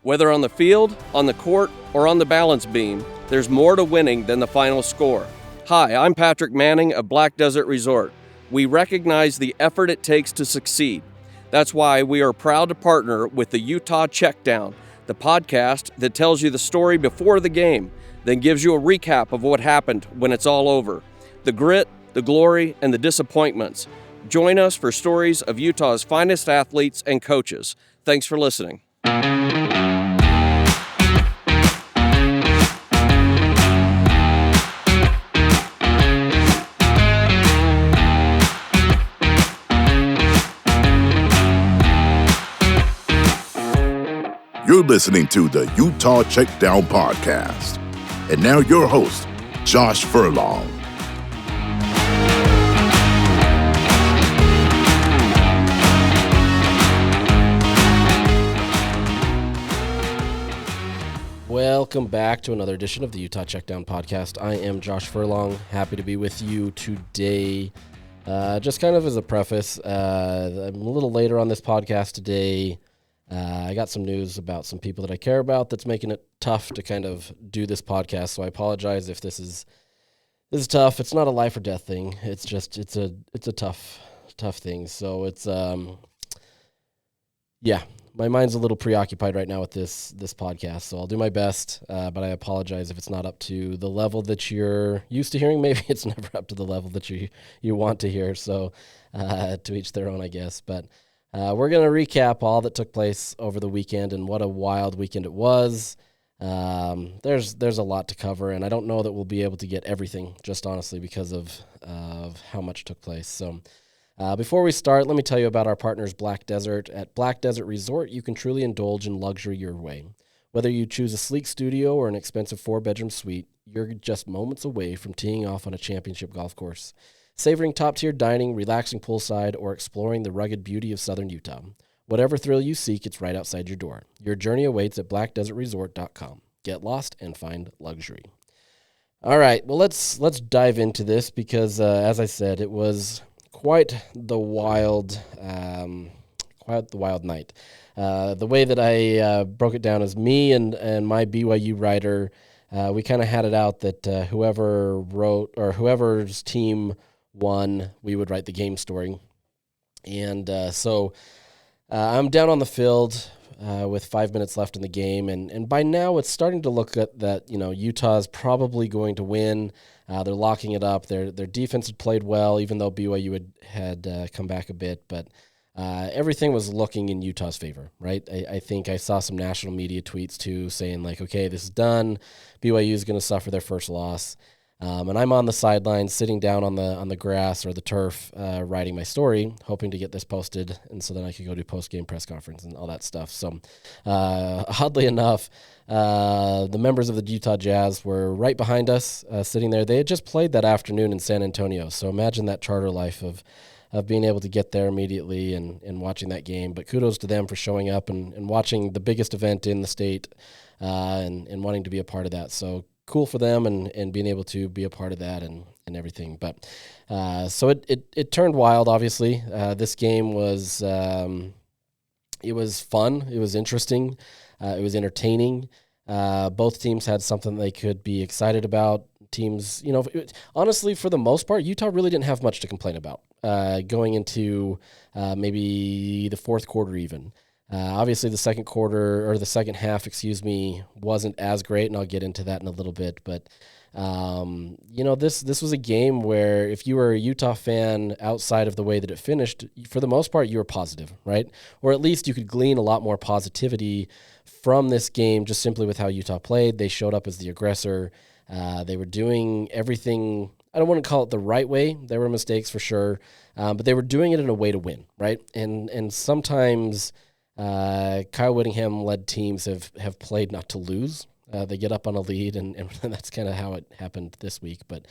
Whether on the field, on the court, or on the balance beam, there's more to winning than the final score. Hi, I'm Patrick Manning of Black Desert Resort. We recognize the effort it takes to succeed. That's why we are proud to partner with the Utah Checkdown, the podcast that tells you the story before the game, then gives you a recap of what happened when it's all over. The grit, the glory, and the disappointments. Join us for stories of Utah's finest athletes and coaches. Thanks for listening. You're listening to the Utah Checkdown podcast. And now your host, Josh Furlong. Welcome back to another edition of the Utah Checkdown podcast. I am Josh Furlong. Happy to be with you today. Just kind of as a preface, I'm a little later on this podcast today. I got some news about some people that I care about that's making it tough to kind of do this podcast. So I apologize if this is tough. It's not a life or death thing. It's just it's a tough thing. So it's my mind's a little preoccupied right now with this podcast. So I'll do my best, but I apologize if it's not up to the level that you're used to hearing. Maybe it's never up to the level that you want to hear. So to each their own, I guess. But we're going to recap all that took place over the weekend, and what a wild weekend it was. There's a lot to cover, and I don't know that we'll be able to get everything, just honestly, because of how much took place. So before we start, let me tell you about our partners, Black Desert. At Black Desert Resort, you can truly indulge in luxury your way. Whether you choose a sleek studio or an expensive 4-bedroom suite, you're just moments away from teeing off on a championship golf course, savoring top-tier dining, relaxing poolside, or exploring the rugged beauty of southern Utah. Whatever thrill you seek, it's right outside your door. Your journey awaits at blackdesertresort.com. Get lost and find luxury. All right, well, let's dive into this because, as I said, it was quite the wild night. The way that I broke it down is me and my BYU writer. We kind of had it out that whoever's team won, we would write the game story. And so I'm down on the field with 5 minutes left in the game, and by now it's starting to look at that, Utah's probably going to win. They're locking it up. Their defense had played well, even though BYU had come back a bit, but everything was looking in Utah's favor, right? I think I saw some national media tweets too saying like, okay, this is done. BYU is going to suffer their first loss. And I'm on the sidelines, sitting down on the grass or the turf, writing my story, hoping to get this posted, and so then I could go do post-game press conference and all that stuff. So, oddly enough, the members of the Utah Jazz were right behind us, sitting there. They had just played that afternoon in San Antonio, so imagine that charter life of being able to get there immediately and watching that game. But kudos to them for showing up and watching the biggest event in the state and wanting to be a part of that. So cool for them and being able to be a part of that and everything. But so it turned wild, obviously. This game was it was fun. It was interesting. It was entertaining. Both teams had something they could be excited about. Teams, honestly, for the most part, Utah really didn't have much to complain about going into maybe the fourth quarter even. Obviously, the second half, wasn't as great, and I'll get into that in a little bit. But, this was a game where if you were a Utah fan outside of the way that it finished, for the most part, you were positive, right? Or at least you could glean a lot more positivity from this game just simply with how Utah played. They showed up as the aggressor. They were doing everything, I don't want to call it the right way. There were mistakes for sure, but they were doing it in a way to win, right? And sometimes Kyle Whittingham-led teams have played not to lose. They get up on a lead, and that's kind of how it happened this week. But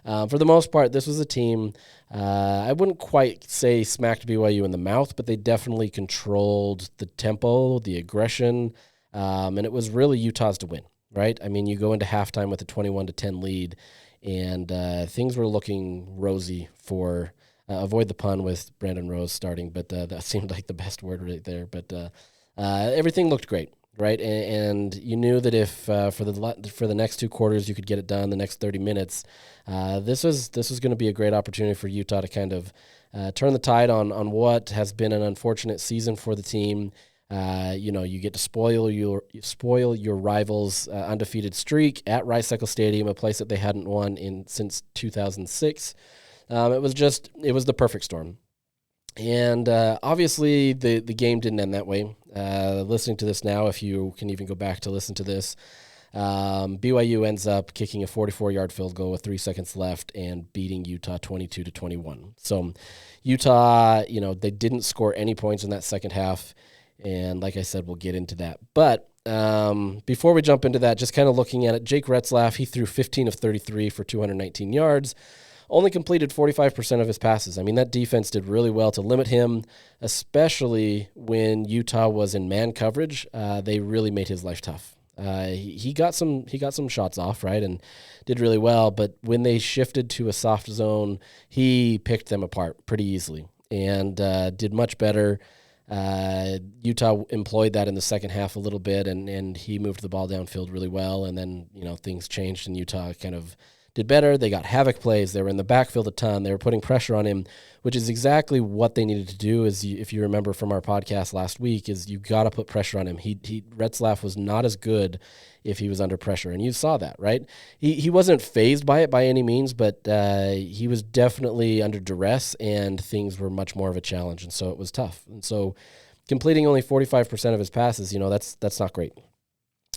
for the most part, this was a team, I wouldn't quite say smacked BYU in the mouth, but they definitely controlled the tempo, the aggression, and it was really Utah's to win. Right? I mean, you go into halftime with a 21-10 lead, and things were looking rosy for avoid the pun with Brandon Rose starting, but that seemed like the best word right there. But everything looked great. right? And you knew that if for the next 2 quarters you could get it done, the next 30 minutes, this was going to be a great opportunity for Utah to kind of turn the tide on what has been an unfortunate season for the team. You get to spoil your rivals' undefeated streak at Rice Cycle Stadium, a place that they hadn't won since 2006. It was the perfect storm. And obviously the game didn't end that way. Listening to this now, if you can even go back to listen to this, BYU ends up kicking a 44-yard field goal with 3 seconds left and beating Utah 22-21. So Utah, they didn't score any points in that second half. And like I said, we'll get into that. But before we jump into that, just kind of looking at it, Jake Retzlaff, he threw 15 of 33 for 219 yards. Only completed 45% of his passes. I mean, that defense did really well to limit him, especially when Utah was in man coverage. They really made his life tough. He got some shots off, right, and did really well. But when they shifted to a soft zone, he picked them apart pretty easily and did much better. Utah employed that in the second half a little bit, and he moved the ball downfield really well. And then things changed, and Utah kind of did better. They got havoc plays. They were in the backfield a ton. They were putting pressure on him, which is exactly what they needed to do. If you remember from our podcast last week, is you got to put pressure on him. Retzlaff was not as good if he was under pressure, and you saw that, right? He wasn't fazed by it by any means, but he was definitely under duress, and things were much more of a challenge, and so it was tough. And so completing only 45% of his passes, that's not great.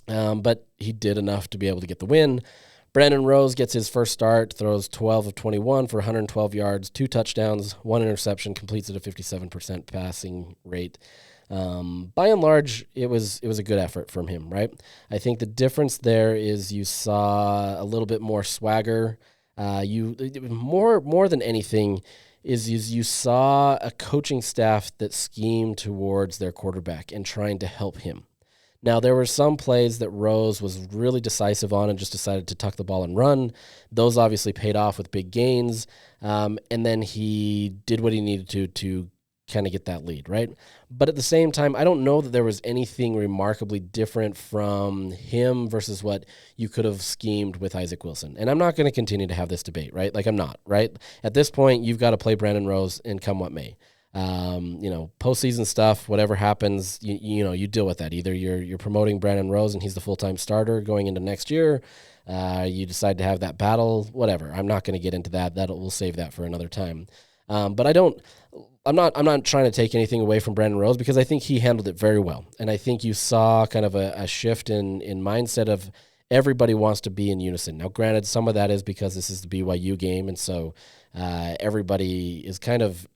But he did enough to be able to get the win. Brandon Rose gets his first start, throws 12 of 21 for 112 yards, 2 touchdowns, 1 interception, completes at a 57% passing rate. By and large, it was a good effort from him, right? I think the difference there is you saw a little bit more swagger. More than anything is you saw a coaching staff that schemed towards their quarterback and trying to help him. Now, there were some plays that Rose was really decisive on and just decided to tuck the ball and run. Those obviously paid off with big gains, and then he did what he needed to kind of get that lead, right? But at the same time, I don't know that there was anything remarkably different from him versus what you could have schemed with Isaac Wilson. And I'm not going to continue to have this debate, right? Like, I'm not, right? At this point, you've got to play Brandon Rose and come what may. Postseason stuff, whatever happens, you deal with that. Either you're promoting Brandon Rose and he's the full-time starter going into next year. You decide to have that battle, whatever. I'm not going to get into that. We'll save that for another time. But I'm not trying to take anything away from Brandon Rose because I think he handled it very well. And I think you saw kind of a shift in mindset of everybody wants to be in unison. Now, granted, some of that is because this is the BYU game. And so, everybody is kind of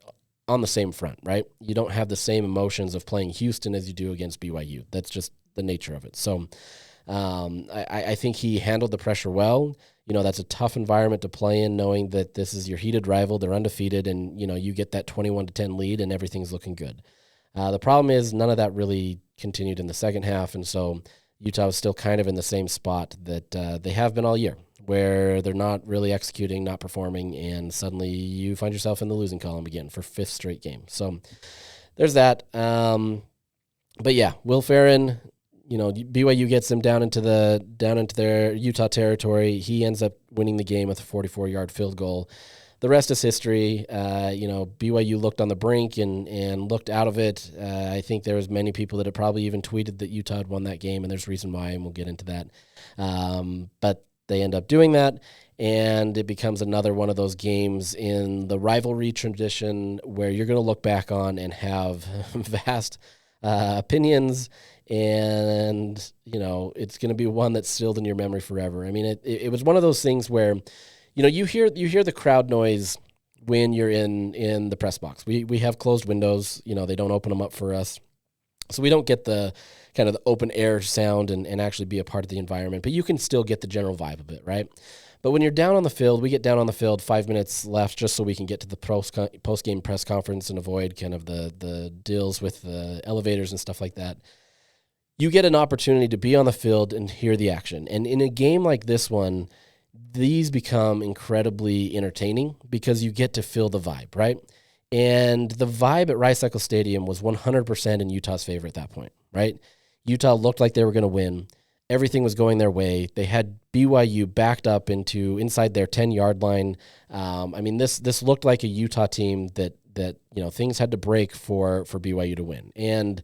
on the same front, right? You don't have the same emotions of playing Houston as you do against BYU. That's just the nature of it. So I think he handled the pressure well. That's a tough environment to play in, knowing that this is your heated rival. They're undefeated, and, you get that 21-10 lead, and everything's looking good. The problem is none of that really continued in the second half, and so Utah was still kind of in the same spot that they have been all year, where they're not really executing, not performing, and suddenly you find yourself in the losing column again for 5th straight game. So there's that. But yeah, Will Ferrin, BYU gets them down into their Utah territory. He ends up winning the game with a 44-yard field goal. The rest is history. BYU looked on the brink and looked out of it. I think there was many people that had probably even tweeted that Utah had won that game, and there's a reason why, and we'll get into that. But they end up doing that, and it becomes another one of those games in the rivalry tradition where you're going to look back on and have vast opinions, and it's going to be one that's sealed in your memory forever. I mean, it was one of those things where you hear the crowd noise when you're in the press box. We have closed windows. They don't open them up for us, so we don't get the kind of the open air sound and actually be a part of the environment, but you can still get the general vibe of it, right? But when you're down on the field, we get down on the field 5 minutes left just so we can get to the post-game press conference and avoid kind of the deals with the elevators and stuff like that. You get an opportunity to be on the field and hear the action. And in a game like this one, these become incredibly entertaining because you get to feel the vibe, right? And the vibe at Rice Cycle Stadium was 100% in Utah's favor at that point, right? Utah looked like they were going to win. Everything was going their way. They had BYU backed up inside their 10-yard line. This looked like a Utah team that things had to break for BYU to win. And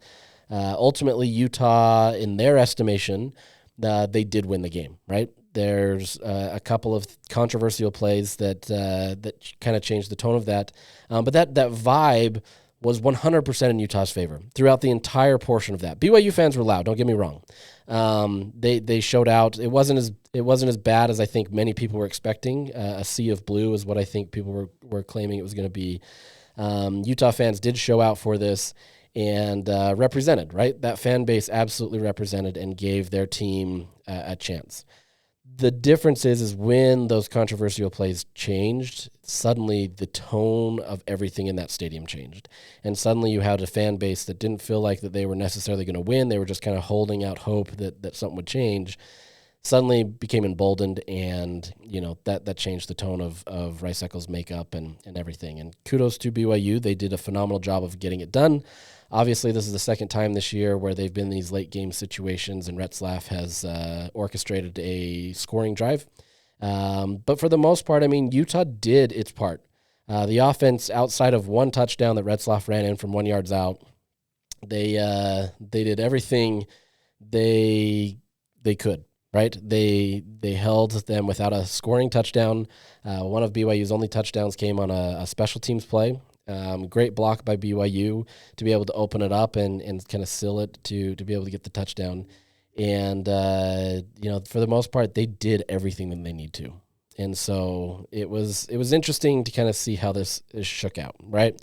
ultimately, Utah, in their estimation, they did win the game, right? There's a couple of controversial plays that kind of changed the tone of that. But that vibe was 100% in Utah's favor throughout the entire portion of that. BYU fans were loud, don't get me wrong. They showed out. It wasn't as bad as I think many people were expecting. A sea of blue is what I think people were claiming it was going to be. Utah fans did show out for this and represented, right? That fan base absolutely represented and gave their team a chance. The difference is when those controversial plays changed, suddenly the tone of everything in that stadium changed. And suddenly you had a fan base that didn't feel like that they were necessarily going to win. They were just kind of holding out hope that something would change. Suddenly became emboldened, and that changed the tone of Rice Eccles' makeup and everything. And kudos to BYU. They did a phenomenal job of getting it done. Obviously, this is the second time this year where they've been in these late game situations, and Retzlaff has orchestrated a scoring drive. But for the most part, Utah did its part. The offense, outside of one touchdown that Retzlaff ran in from 1 yard out, they did everything they could. Right? They held them without a scoring touchdown. One of BYU's only touchdowns came on a special teams play. Great block by BYU to be able to open it up and kind of seal it to be able to get the touchdown. And, for the most part, they did everything that they need to. And so it was interesting to kind of see how this shook out, right?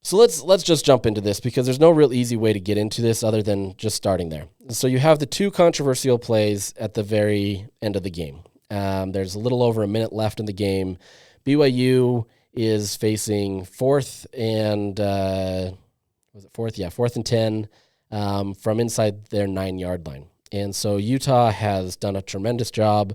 So let's just jump into this because there's no real easy way to get into this other than just starting there. So you have the two controversial plays at the very end of the game. There's a little over a minute left in the game. BYU is facing fourth and 10 from inside their 9 yard line. And so Utah has done a tremendous job.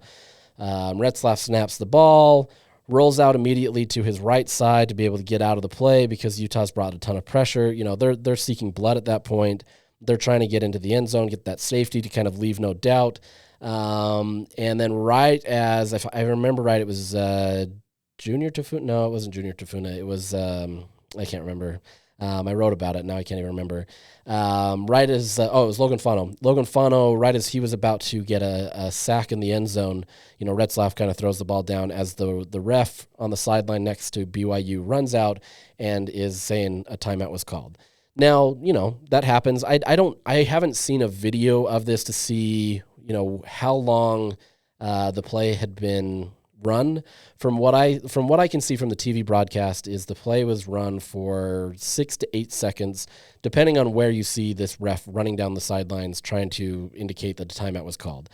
Retzlaff snaps the ball, rolls out immediately to his right side to be able to get out of the play because Utah's brought a ton of pressure. They're seeking blood at that point. They're trying to get into the end zone, get that safety to kind of leave no doubt. And then right as, if I remember right, it was Junior Tafuna. No, it wasn't Junior Tafuna. It was, I can't remember. I wrote about it. Now I can't even remember. Right as, it was Logan Fano. Logan Fano, right as he was about to get a sack in the end zone, Retzlaff kind of throws the ball down as the ref on the sideline next to BYU runs out and is saying a timeout was called. Now, that happens. I haven't seen a video of this to see, how long the play had been run. From what I can see from the TV broadcast is the play was run for 6 to 8 seconds, depending on where you see this ref running down the sidelines trying to indicate that the timeout was called.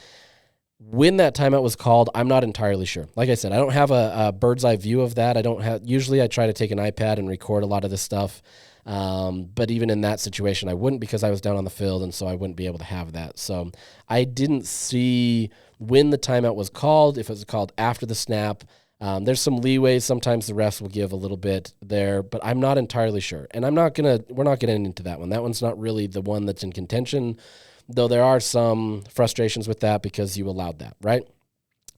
When that timeout was called, I'm not entirely sure. Like I said, I don't have a bird's eye view of that. Usually I try to take an iPad and record a lot of this stuff. But even in that situation, I wouldn't because I was down on the field, and so I wouldn't be able to have that. So I didn't see when the timeout was called, if it was called after the snap. There's some leeway. Sometimes the refs will give a little bit there, but I'm not entirely sure. And we're not getting into that one. That one's not really the one that's in contention, though there are some frustrations with that because you allowed that, right?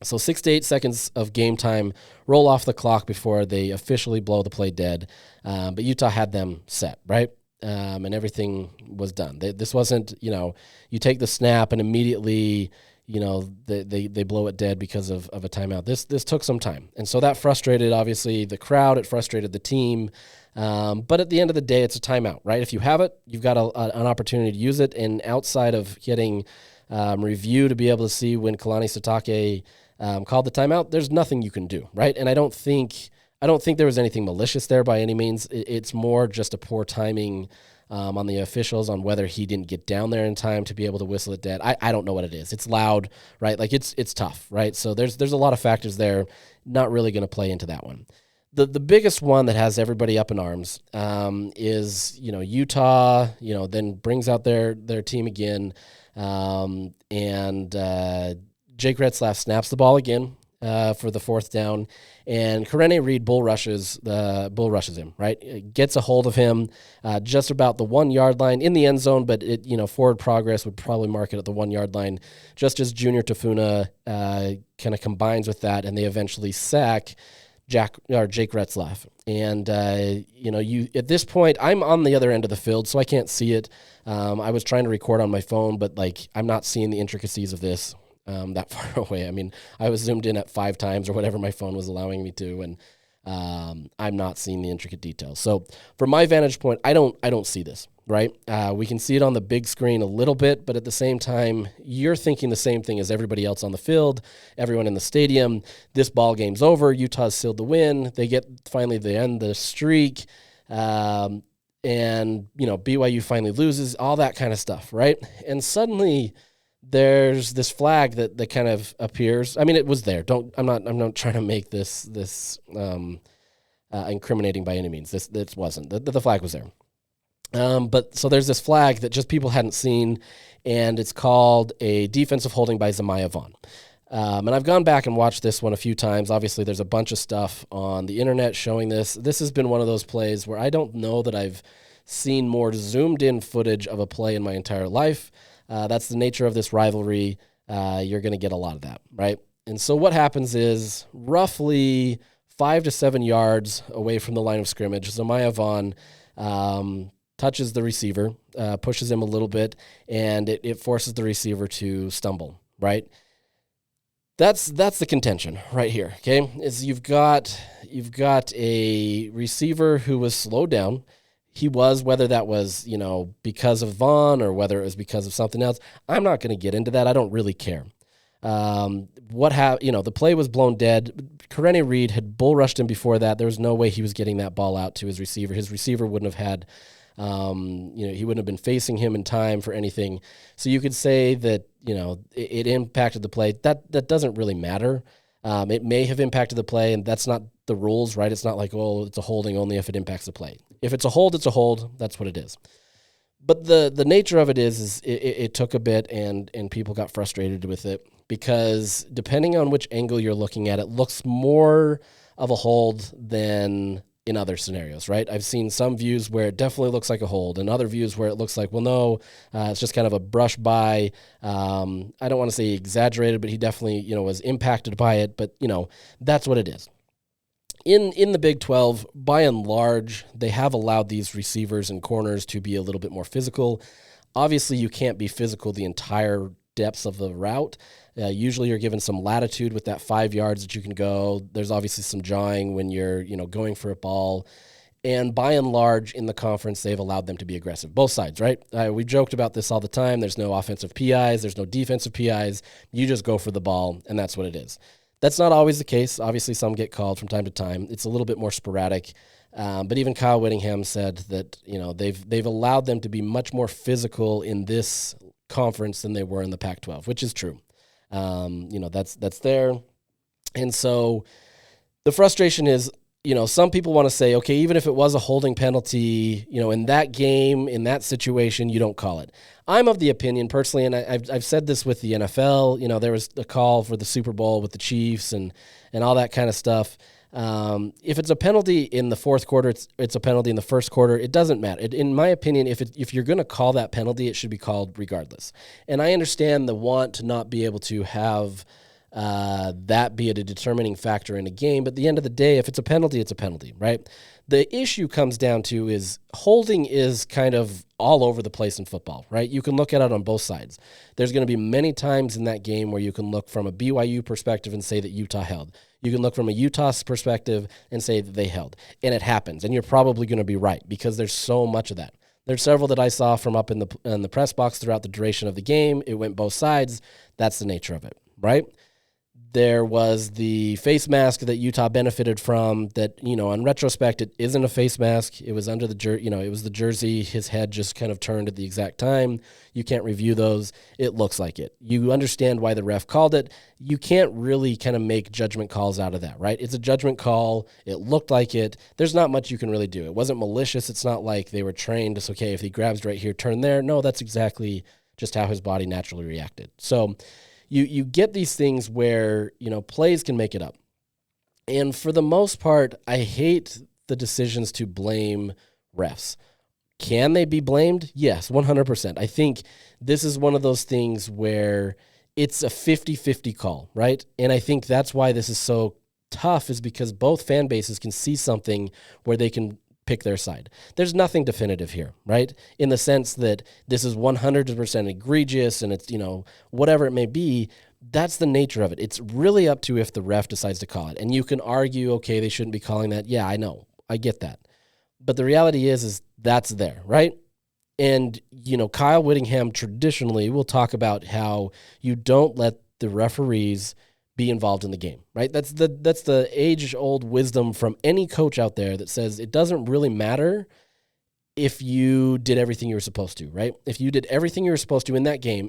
So 6 to 8 seconds of game time roll off the clock before they officially blow the play dead. But Utah had them set, right? And everything was done. This wasn't, you take the snap and immediately, they blow it dead because of a timeout. This took some time. And so that frustrated, obviously, the crowd. It frustrated the team. But at the end of the day, it's a timeout, right? If you have it, you've got an opportunity to use it. And outside of getting review to be able to see when Kalani Sitake called the timeout, there's nothing you can do, right? And I don't think there was anything malicious there by any means. It's more just a poor timing on the officials on whether he didn't get down there in time to be able to whistle it dead. I don't know what it is. It's loud, right? Like it's tough, right? So there's a lot of factors there. Not really going to play into that one. The biggest one that has everybody up in arms is Utah. Then brings out their team again, and Jake Retzlaff snaps the ball again. for the fourth down, and Karene Reed bull rushes him, right? Gets a hold of him just about the 1 yard line in the end zone, but forward progress would probably mark it at the 1 yard line, just as Junior Tafuna kind of combines with that, and they eventually sack Jake Retzlaff. And you at this point, I'm on the other end of the field, so I can't see it. I was trying to record on my phone, but I'm not seeing the intricacies of this that far away. I mean, I was zoomed in at 5 times or whatever my phone was allowing me to, and I'm not seeing the intricate details. So from my vantage point, I don't see this, right? We can see it on the big screen a little bit, but at the same time, you're thinking the same thing as everybody else on the field, everyone in the stadium. This ball game's over. Utah's sealed the win. They end the streak. And BYU finally loses, all that kind of stuff, right? And suddenly there's this flag that kind of appears. I mean, it was there. I'm not trying to make this incriminating by any means. This wasn't. The flag was there. But so there's this flag that just people hadn't seen, and it's called a defensive holding by Zamaya Vaughn. And I've gone back and watched this one a few times. Obviously, there's a bunch of stuff on the internet showing this. This has been one of those plays where I don't know that I've seen more zoomed-in footage of a play in my entire life. That's the nature of this rivalry. You're going to get a lot of that, right? And so what happens is roughly 5 to 7 yards away from the line of scrimmage, Zamaya Vaughn touches the receiver, pushes him a little bit, and it forces the receiver to stumble, right? That's the contention right here, okay? Is you've got a receiver who was slowed down. He was, whether that was, because of Vaughn or whether it was because of something else, I'm not going to get into that. I don't really care. The play was blown dead. Karene Reed had bull rushed him before that. There was no way he was getting that ball out to his receiver. His receiver wouldn't have had, he wouldn't have been facing him in time for anything. So you could say that, it impacted the play. That doesn't really matter. It may have impacted the play, and that's not the rules, right? It's not like, it's a holding only if it impacts the play. If it's a hold, it's a hold. That's what it is. But the nature of it is it took a bit, and people got frustrated with it because depending on which angle you're looking at, it looks more of a hold than in other scenarios, right? I've seen some views where it definitely looks like a hold, and other views where it looks like, it's just kind of a brush by. I don't want to say exaggerated, but he definitely, was impacted by it. But, that's what it is. In the Big 12, by and large, they have allowed these receivers and corners to be a little bit more physical. Obviously, you can't be physical the entire depths of the route. Usually you're given some latitude with that 5 yards that you can go. There's obviously some jawing when you're, going for a ball. And by and large, in the conference, they've allowed them to be aggressive. Both sides, right? We joked about this all the time. There's no offensive PIs. There's no defensive PIs. You just go for the ball, and that's what it is. That's not always the case. Obviously, some get called from time to time. It's a little bit more sporadic. But even Kyle Whittingham said that, they've allowed them to be much more physical in this conference than they were in the Pac-12, which is true. That's there. And so the frustration is, some people want to say, okay, even if it was a holding penalty, in that game, in that situation, you don't call it. I'm of the opinion personally, and I've said this with the NFL, there was a call for the Super Bowl with the Chiefs and all that kind of stuff. If it's a penalty in the fourth quarter, it's a penalty in the first quarter. It doesn't matter. In my opinion, if you're going to call that penalty, it should be called regardless. And I understand the want to not be able to have that be a determining factor in a game. But at the end of the day, if it's a penalty, it's a penalty, right? The issue comes down to is holding is kind of all over the place in football, right? You can look at it on both sides. There's going to be many times in that game where you can look from a BYU perspective and say that Utah held. You can look from a Utah perspective and say that they held. And it happens. And you're probably going to be right because there's so much of that. There's several that I saw from up in the press box throughout the duration of the game. It went both sides. That's the nature of it, right? There was the face mask that Utah benefited from that, in retrospect, it isn't a face mask. It was under the it was the jersey. His head just kind of turned at the exact time. You can't review those. It looks like it. You understand why the ref called it. You can't really kind of make judgment calls out of that, right? It's a judgment call. It looked like it. There's not much you can really do. It wasn't malicious. It's not like they were trained. It's okay if he grabs right here, turn there. No, that's exactly just how his body naturally reacted. So, you get these things where, plays can make it up. And for the most part, I hate the decisions to blame refs. Can they be blamed? Yes, 100%. I think this is one of those things where it's a 50-50 call, right? And I think that's why this is so tough, is because both fan bases can see something where they can pick their side. There's nothing definitive here, right? In the sense that this is 100% egregious and it's, whatever it may be. That's the nature of it. It's really up to if the ref decides to call it. And you can argue, okay, they shouldn't be calling that. Yeah, I know. I get that. But the reality is that's there, right? And, Kyle Whittingham traditionally will talk about how you don't let the referees be involved in the game, right? That's the age-old wisdom from any coach out there that says it doesn't really matter if you did everything you were supposed to, right? If you did everything you were supposed to in that game,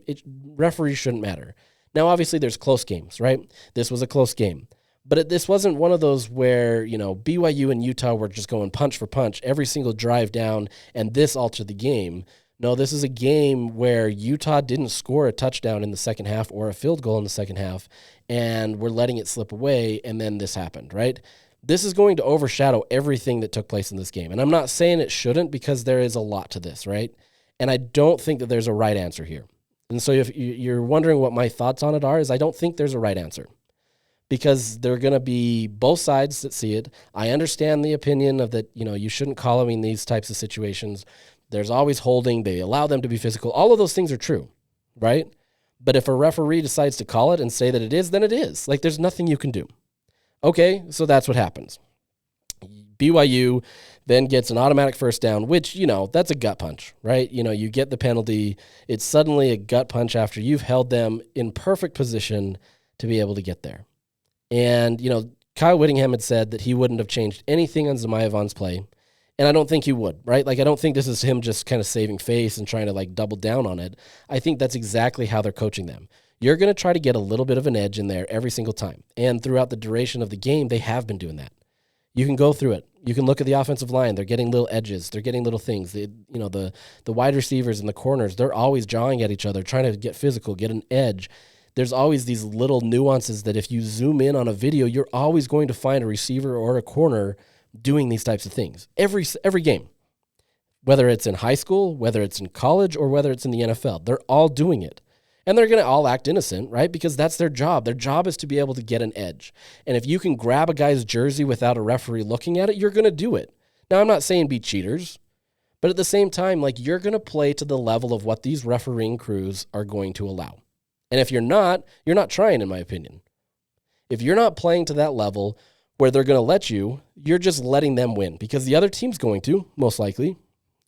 referees shouldn't matter. Now, obviously, there's close games, right? This was a close game. But this wasn't one of those where, BYU and Utah were just going punch for punch every single drive down, and this altered the game. No, this is a game where Utah didn't score a touchdown in the second half or a field goal in the second half, and we're letting it slip away, and then this happened, right? This is going to overshadow everything that took place in this game. And I'm not saying it shouldn't, because there is a lot to this, right? And I don't think that there's a right answer here. And so if you're wondering what my thoughts on it are, is I don't think there's a right answer, because there are going to be both sides that see it. I understand the opinion of that, you shouldn't call them in these types of situations. There's always holding. They allow them to be physical. All of those things are true, right? But if a referee decides to call it and say that it is, then it is. Like, there's nothing you can do. Okay, so that's what happens. BYU then gets an automatic first down, which, that's a gut punch, right? You get the penalty. It's suddenly a gut punch after you've held them in perfect position to be able to get there. And, Kyle Whittingham had said that he wouldn't have changed anything on Zemajevan's play, and I don't think he would, right? Like, I don't think this is him just kind of saving face and trying to, double down on it. I think that's exactly how they're coaching them. You're going to try to get a little bit of an edge in there every single time. And throughout the duration of the game, they have been doing that. You can go through it. You can look at the offensive line. They're getting little edges. They're getting little things. The wide receivers and the corners, they're always jawing at each other, trying to get physical, get an edge. There's always these little nuances that if you zoom in on a video, you're always going to find a receiver or a corner doing these types of things. Every game, whether it's in high school, whether it's in college, or whether it's in the NFL, they're all doing it. And they're going to all act innocent, right? Because that's their job. Their job is to be able to get an edge. And if you can grab a guy's jersey without a referee looking at it, you're going to do it. Now, I'm not saying be cheaters, but at the same time, you're going to play to the level of what these refereeing crews are going to allow. And if you're not trying, in my opinion. If you're not playing to that level where they're going to let you, you're just letting them win, because the other team's going to, most likely.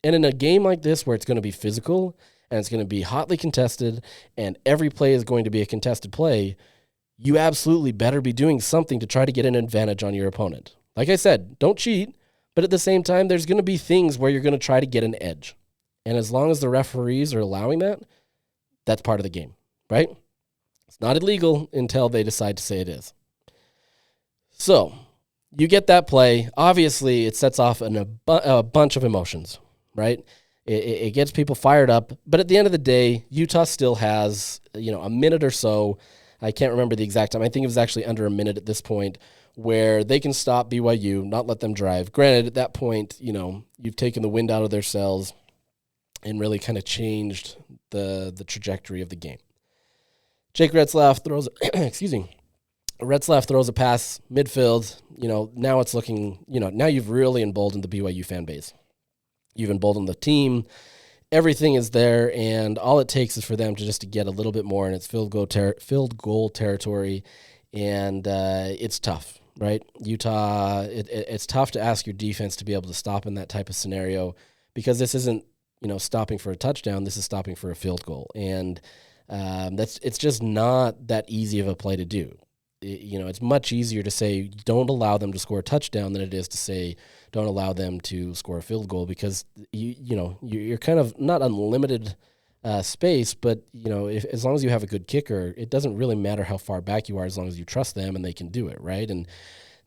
And in a game like this where it's going to be physical and it's going to be hotly contested and every play is going to be a contested play, you absolutely better be doing something to try to get an advantage on your opponent. Like I said, don't cheat, but at the same time, there's going to be things where you're going to try to get an edge. And as long as the referees are allowing that, that's part of the game, right? It's not illegal until they decide to say it is. So you get that play. Obviously, it sets off a bunch of emotions, right? It gets people fired up. But at the end of the day, Utah still has, a minute or so. I can't remember the exact time. I think it was actually under a minute at this point where they can stop BYU, not let them drive. Granted, at that point, you've taken the wind out of their sails and really kind of changed the trajectory of the game. Jake Retzlaff throws, Retzlaff throws a pass midfield. Now it's looking, now you've really emboldened the BYU fan base. You've emboldened the team. Everything is there, and all it takes is for them to get a little bit more, and it's field goal territory, and it's tough, right? Utah, it's tough to ask your defense to be able to stop in that type of scenario, because this isn't, stopping for a touchdown. This is stopping for a field goal, and it's just not that easy of a play to do. It's much easier to say don't allow them to score a touchdown than it is to say don't allow them to score a field goal, because you're kind of not unlimited space, but as long as you have a good kicker, it doesn't really matter how far back you are as long as you trust them and they can do it, right? And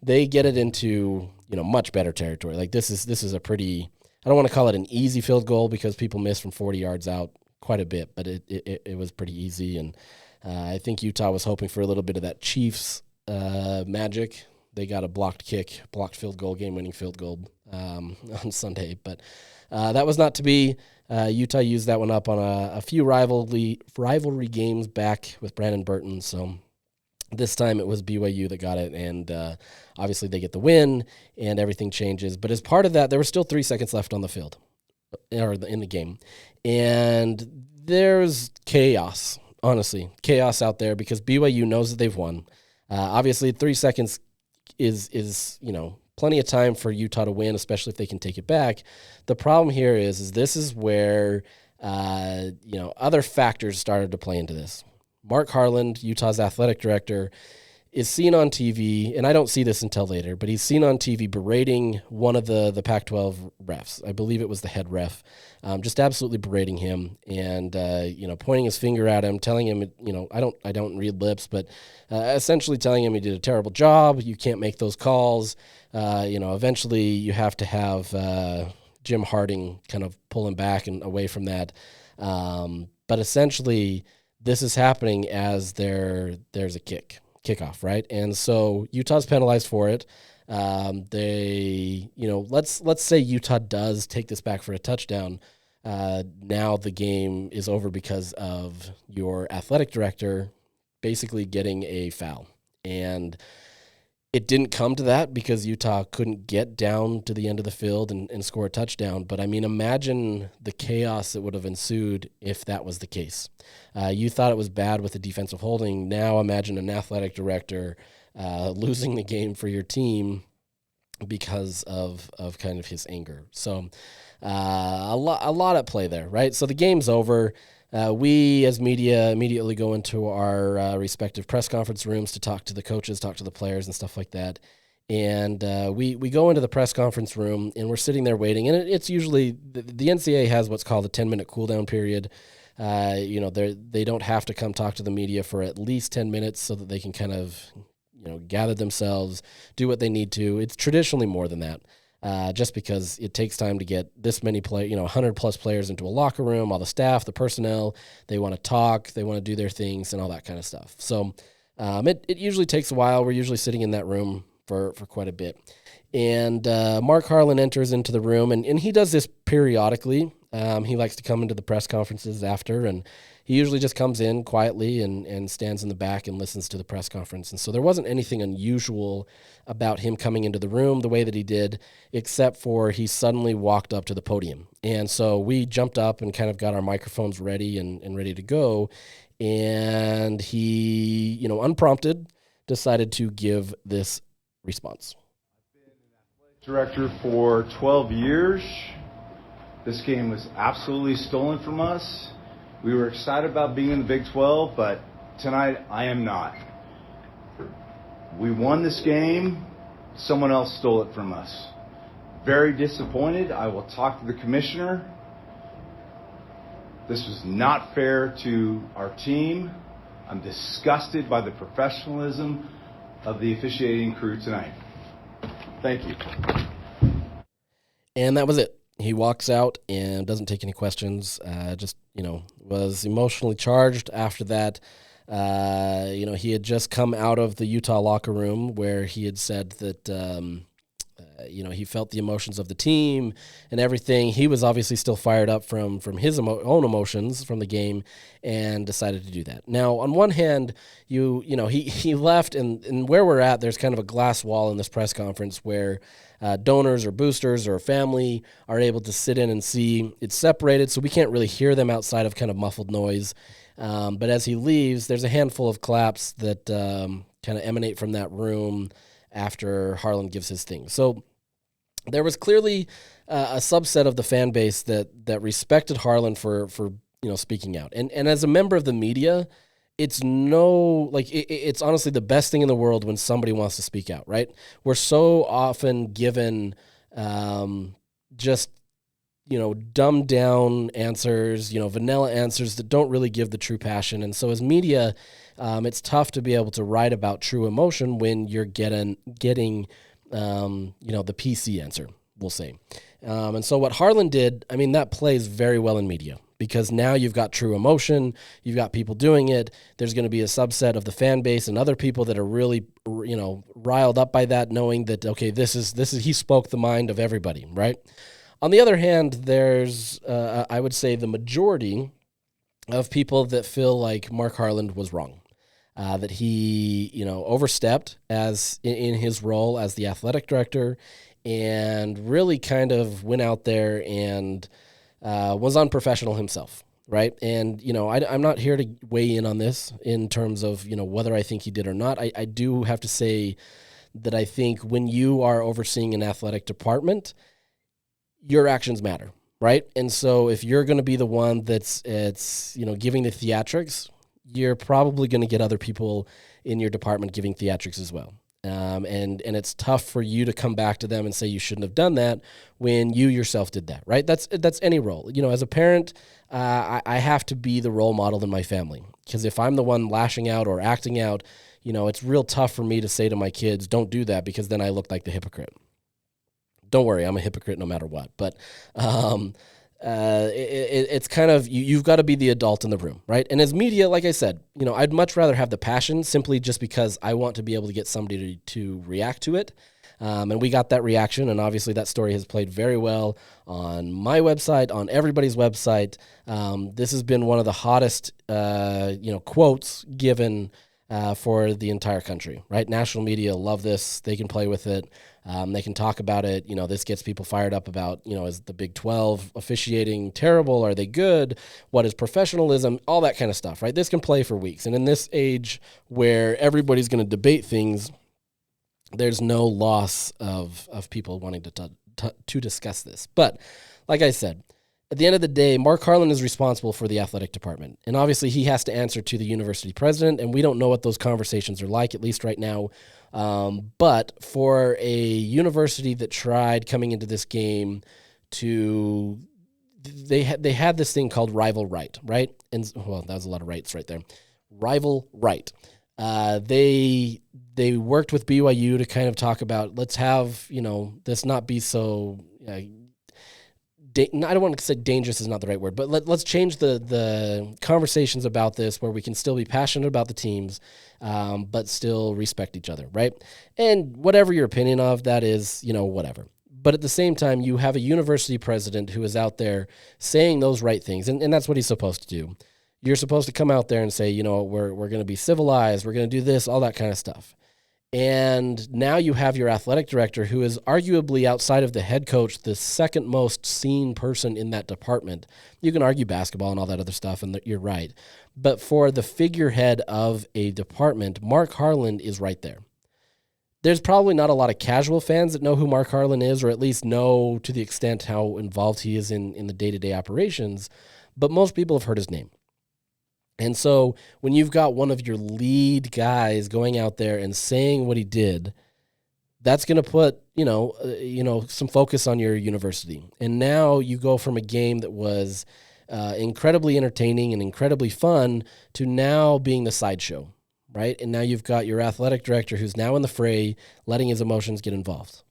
they get it into much better territory. Like this is a pretty, I don't want to call it an easy field goal because people miss from 40 yards out quite a bit, but it was pretty easy, and I think Utah was hoping for a little bit of that Chiefs magic. They got a blocked field goal, game-winning field goal on Sunday, but that was not to be. Utah used that one up on a few rivalry games back with Brandon Burton, so this time it was BYU that got it, and obviously they get the win, and everything changes. But as part of that, there were still 3 seconds left on the field, or in the game, and there's chaos, honestly, chaos out there because BYU knows that they've won. Obviously, 3 seconds is plenty of time for Utah to win, especially if they can take it back. The problem here is this is where other factors started to play into this. Mark Harland, Utah's athletic director, is seen on TV, and I don't see this until later, but he's seen on TV berating one of the Pac-12 refs. I believe it was the head ref, just absolutely berating him and pointing his finger at him, telling him, I don't read lips, but essentially telling him he did a terrible job. You can't make those calls. Eventually you have to have Jim Harding kind of pull him back and away from that. But essentially, this is happening as there's a kickoff, right? And so Utah's penalized for it. Let's say Utah does take this back for a touchdown. Now the game is over because of your athletic director basically getting a foul. And it didn't come to that because Utah couldn't get down to the end of the field and score a touchdown. But, I mean, imagine the chaos that would have ensued if that was the case. You thought it was bad with the defensive holding. Now imagine an athletic director losing the game for your team because of kind of his anger. So a lot at play there, right? So the game's over. We, as media, immediately go into our respective press conference rooms to talk to the coaches, talk to the players and stuff like that. And we go into the press conference room, and we're sitting there waiting. And it's usually the NCAA has what's called a 10-minute cool-down period. They don't have to come talk to the media for at least 10 minutes so that they can kind of gather themselves, do what they need to. It's traditionally more than that. Just because it takes time to get this many 100-plus players into a locker room, all the staff, the personnel, they want to talk, they want to do their things and all that kind of stuff. So it usually takes a while. We're usually sitting in that room for quite a bit. And Mark Harlan enters into the room, and he does this periodically. He likes to come into the press conferences after, and he usually just comes in quietly and stands in the back and listens to the press conference. And so there wasn't anything unusual about him coming into the room the way that he did, except for he suddenly walked up to the podium. And so we jumped up and kind of got our microphones ready and ready to go. And he, unprompted, decided to give this response. I've been an athletic director for 12 years. This game was absolutely stolen from us. We were excited about being in the Big 12, but tonight I am not. We won this game. Someone else stole it from us. Very disappointed. I will talk to the commissioner. This was not fair to our team. I'm disgusted by the professionalism of the officiating crew tonight. Thank you. And that was it. He walks out and doesn't take any questions, was emotionally charged after that. He had just come out of the Utah locker room where he had said that, he felt the emotions of the team and everything. He was obviously still fired up from his own emotions from the game and decided to do that. Now, on one hand, he left, and where we're at, there's kind of a glass wall in this press conference where donors or boosters or family are able to sit in and see. It's separated, so we can't really hear them outside of kind of muffled noise. But as he leaves, there's a handful of claps that kind of emanate from that room after Harlan gives his thing. So there was clearly a subset of the fan base that respected Harlan for speaking out. And as a member of the media, it's it's honestly the best thing in the world when somebody wants to speak out, right? We're so often given dumbed down answers, vanilla answers that don't really give the true passion. And so as media, it's tough to be able to write about true emotion when you're getting the PC answer, we'll say. And so what Harlan did, that plays very well in media because now you've got true emotion, you've got people doing it. There's going to be a subset of the fan base and other people that are really, riled up by that, knowing that, okay, this is he spoke the mind of everybody, right? On the other hand, there's, I would say, the majority of people that feel like Mark Harlan was wrong. That he, overstepped as in his role as the athletic director, and really kind of went out there and was unprofessional himself, right? And, I'm not here to weigh in on this in terms of, whether I think he did or not. I do have to say that I think when you are overseeing an athletic department, your actions matter, right? And so if you're going to be the one that's giving the theatrics, you're probably going to get other people in your department giving theatrics as well. And it's tough for you to come back to them and say you shouldn't have done that when you yourself did that, right? That's any role. As a parent, I have to be the role model in my family, because if I'm the one lashing out or acting out, it's real tough for me to say to my kids, don't do that, because then I look like the hypocrite. Don't worry, I'm a hypocrite no matter what. But it's kind of, you've got to be the adult in the room, right? And as media, like I said, I'd much rather have the passion simply just because I want to be able to get somebody to react to it. And we got that reaction, and obviously that story has played very well on my website, on everybody's website. This has been one of the hottest, quotes given for the entire country, right? National media love this. They can play with it. They can talk about it. This gets people fired up about, is the Big 12 officiating terrible? Are they good? What is professionalism? All that kind of stuff, right? This can play for weeks. And in this age where everybody's going to debate things, there's no loss of people wanting to discuss this. But like I said, at the end of the day, Mark Harlan is responsible for the athletic department. And obviously he has to answer to the university president, and we don't know what those conversations are like, at least right now. But for a university that tried coming into this game they had this thing called rival right? And well, that was a lot of rights right there. Rival right. They worked with BYU to kind of talk about, let's have, this not be so, I don't want to say dangerous is not the right word, but let's change the conversations about this where we can still be passionate about the teams, but still respect each other, right? And whatever your opinion of that is, whatever. But at the same time, you have a university president who is out there saying those right things, and that's what he's supposed to do. You're supposed to come out there and say, we're going to be civilized, we're going to do this, all that kind of stuff. And now you have your athletic director, who is arguably, outside of the head coach, the second most seen person in that department. You can argue basketball and all that other stuff, and you're right. But for the figurehead of a department, Mark Harlan is right there. There's probably not a lot of casual fans that know who Mark Harlan is, or at least know to the extent how involved he is in the day-to-day operations, but most people have heard his name. And so when you've got one of your lead guys going out there and saying what he did, that's going to put, some focus on your university. And now you go from a game that was incredibly entertaining and incredibly fun to now being the sideshow, right? And now you've got your athletic director who's now in the fray, letting his emotions get involved.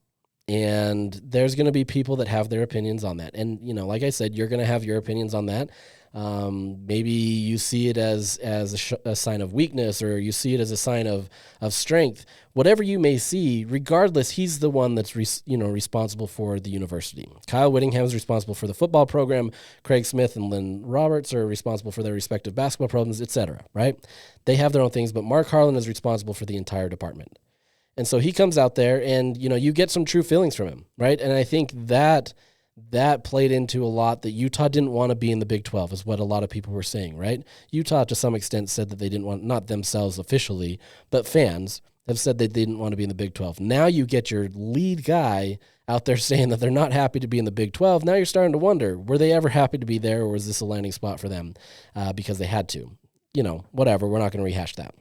And there's going to be people that have their opinions on that. And, like I said, you're going to have your opinions on that. Maybe you see it as a sign of weakness, or you see it as a sign of strength. Whatever you may see, regardless, he's the one that's responsible for the university. Kyle Whittingham is responsible for the football program. Craig Smith and Lynn Roberts are responsible for their respective basketball programs, etc. Right? They have their own things, but Mark Harlan is responsible for the entire department. And so he comes out there, and you get some true feelings from him, right? And I think that played into a lot that Utah didn't want to be in the Big 12, is what a lot of people were saying, right? Utah, to some extent, said that they didn't want, not themselves officially, but fans have said they didn't want to be in the Big 12. Now you get your lead guy out there saying that they're not happy to be in the Big 12. Now you're starting to wonder, were they ever happy to be there, or was this a landing spot for them because they had to? Whatever, we're not going to rehash that.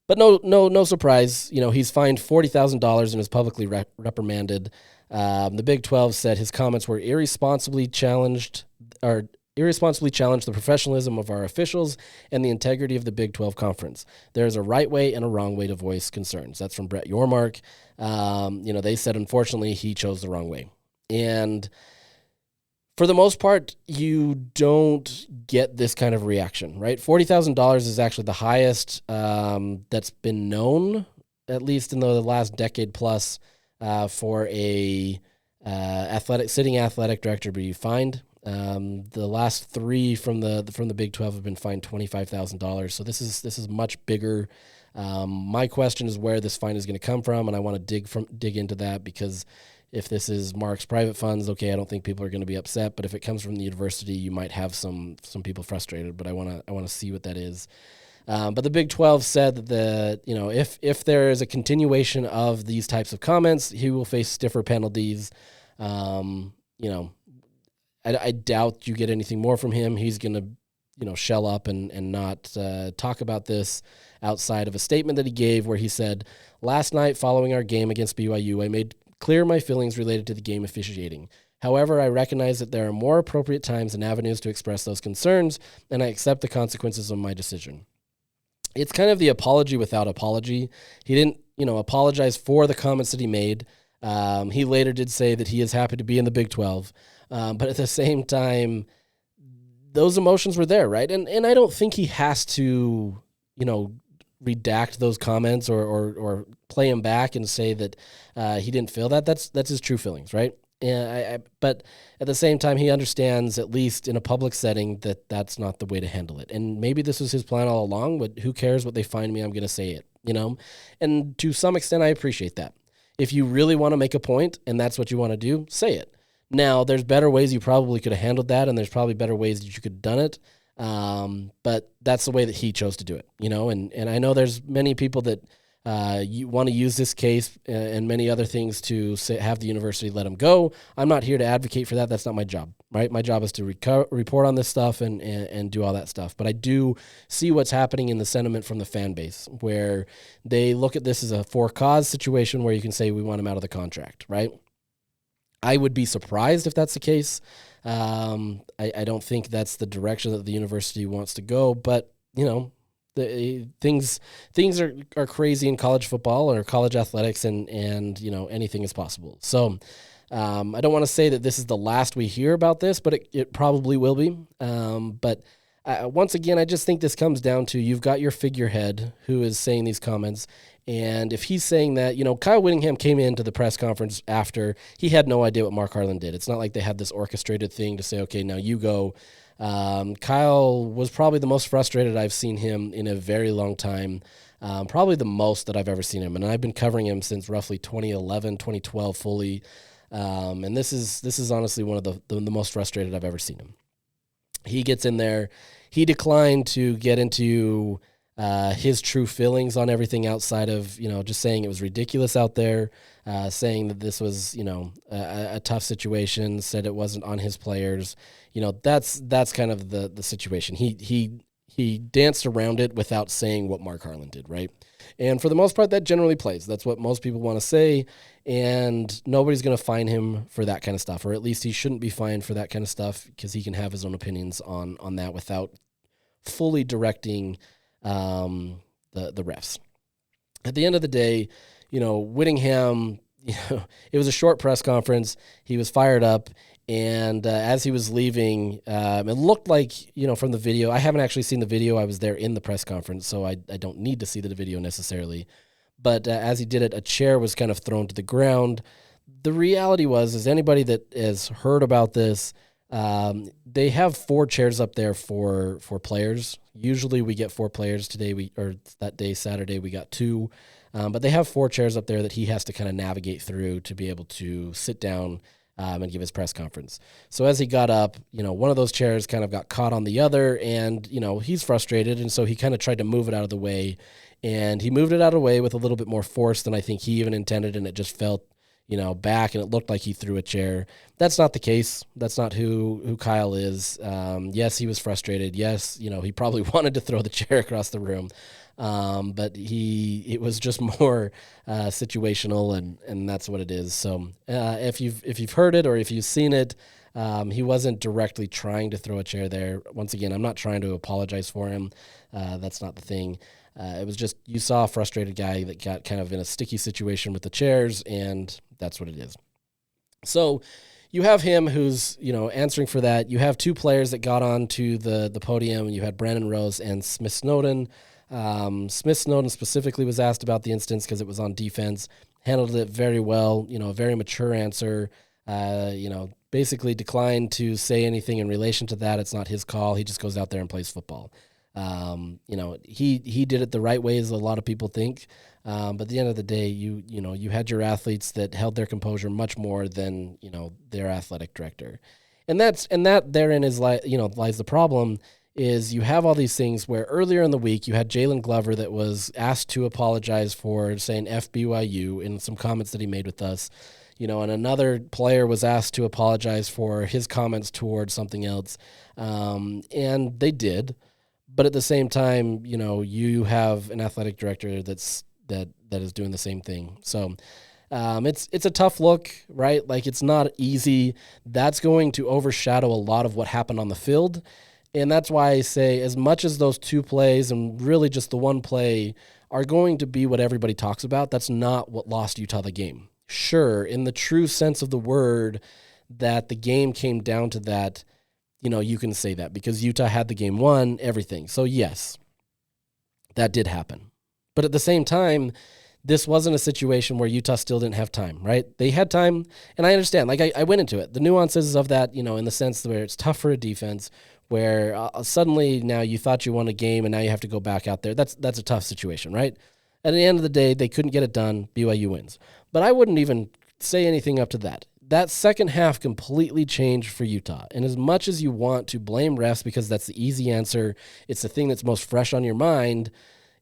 But no surprise. He's fined $40,000 and is publicly reprimanded. The Big 12 said his comments were irresponsibly challenged the professionalism of our officials and the integrity of the Big 12 conference. There's a right way and a wrong way to voice concerns. That's from Brett Yormark. They said, unfortunately, he chose the wrong way. And for the most part, you don't get this kind of reaction, right? $40,000 is actually the highest that's been known, at least in the last decade plus, for a sitting athletic director to be fined. The last three from the Big 12 have been fined $25,000. So this is much bigger. My question is where this fine is going to come from, and I want to dig into that, because if this is Mark's private funds, okay, I don't think people are going to be upset. But if it comes from the university, you might have some people frustrated. But I want to see what that is. But the Big 12 said that if there is a continuation of these types of comments, he will face stiffer penalties. I doubt you get anything more from him. He's going to shell up and not talk about this outside of a statement that he gave where he said, "Last night following our game against BYU, I made clear my feelings related to the game officiating. However, I recognize that there are more appropriate times and avenues to express those concerns, and I accept the consequences of my decision." It's kind of the apology without apology. He didn't, apologize for the comments that he made. He later did say that he is happy to be in the Big 12. But at the same time, those emotions were there, right? And I don't think he has to, redact those comments or play him back and say that he didn't feel that. That's his true feelings, right? But at the same time, he understands, at least in a public setting, that that's not the way to handle it. And maybe this was his plan all along, but who cares what they find me? I'm going to say it, And to some extent, I appreciate that. If you really want to make a point and that's what you want to do, say it. Now, there's better ways you probably could have handled that, and there's probably better ways that you could have done it. But that's the way that he chose to do it, And I know there's many people that you want to use this case and many other things to have the university let him go. I'm not here to advocate for that. That's not my job, right? My job is to report on this stuff and do all that stuff. But I do see what's happening in the sentiment from the fan base, where they look at this as a for-cause situation where you can say we want him out of the contract, right? I would be surprised if that's the case. I don't think that's the direction that the university wants to go, but, things are crazy in college football or college athletics, and anything is possible. So I don't want to say that this is the last we hear about this, but it probably will be. But once again, I just think this comes down to, you've got your figurehead who is saying these comments, and if he's saying that, Kyle Whittingham came into the press conference after. He had no idea what Mark Harlan did. It's not like they had this orchestrated thing to say, okay, now you go. Kyle was probably the most frustrated I've seen him in a very long time, probably the most that I've ever seen him. And I've been covering him since roughly 2011, 2012 fully. And this is honestly one of the most frustrated I've ever seen him. He gets in there. He declined to get into his true feelings on everything outside of, just saying it was ridiculous out there, saying that this was, a tough situation, said it wasn't on his players. That's kind of the situation. He danced around it without saying what Mark Harlan did, right? And for the most part, that generally plays. That's what most people want to say, and nobody's going to fine him for that kind of stuff, or at least he shouldn't be fined for that kind of stuff, because he can have his own opinions on that without fully directing the refs. At the end of the day, Whittingham, it was a short press conference. He was fired up. And as he was leaving, it looked like, from the video, I haven't actually seen the video. I was there in the press conference, so I don't need to see the video necessarily. But as he did it, a chair was kind of thrown to the ground. The reality is anybody that has heard about this, they have 4 chairs up there for players. Usually we get 4 players. That day, Saturday, we got 2. But they have 4 chairs up there that he has to kind of navigate through to be able to sit down and give his press conference. So as he got up, one of those chairs kind of got caught on the other, and, he's frustrated, and so he kind of tried to move it out of the way, and he moved it out of the way with a little bit more force than I think he even intended, and it just fell, back, and it looked like he threw a chair. That's not the case. That's not who Kyle is. Yes, he was frustrated. Yes, he probably wanted to throw the chair across the room. But it was just more situational, and that's what it is. So if you've heard it or if you've seen it, he wasn't directly trying to throw a chair there. Once again, I'm not trying to apologize for him. That's not the thing. It was just, you saw a frustrated guy that got kind of in a sticky situation with the chairs, and that's what it is. So you have him who's, answering for that. You have two players that got on to the podium. You had Brandon Rose and Smith Snowden. Smith Snowden specifically was asked about the instance because it was on defense, handled it very well, a very mature answer, basically declined to say anything in relation to that. It's not his call. He just goes out there and plays football. He did it the right way, as a lot of people think. But at the end of the day, you had your athletes that held their composure much more than, their athletic director. And that therein is lies the problem. Is you have all these things where earlier in the week you had Jalen Glover that was asked to apologize for saying F BYU in some comments that he made with us, and another player was asked to apologize for his comments towards something else, and they did. But at the same time, you have an athletic director that is doing the same thing. So it's a tough look, right? Like, it's not easy. That's going to overshadow a lot of what happened on the field. And that's why I say, as much as those two plays and really just the one play are going to be what everybody talks about, that's not what lost Utah the game. Sure, in the true sense of the word, that the game came down to that, you can say that because Utah had the game won, everything. So yes, that did happen. But at the same time, this wasn't a situation where Utah still didn't have time, right? They had time, and I understand. Like, I went into it. The nuances of that, in the sense where it's tough for a defense, where suddenly now you thought you won a game and now you have to go back out there. That's a tough situation, right? At the end of the day, they couldn't get it done. BYU wins. But I wouldn't even say anything up to that. That second half completely changed for Utah. And as much as you want to blame refs because that's the easy answer, it's the thing that's most fresh on your mind,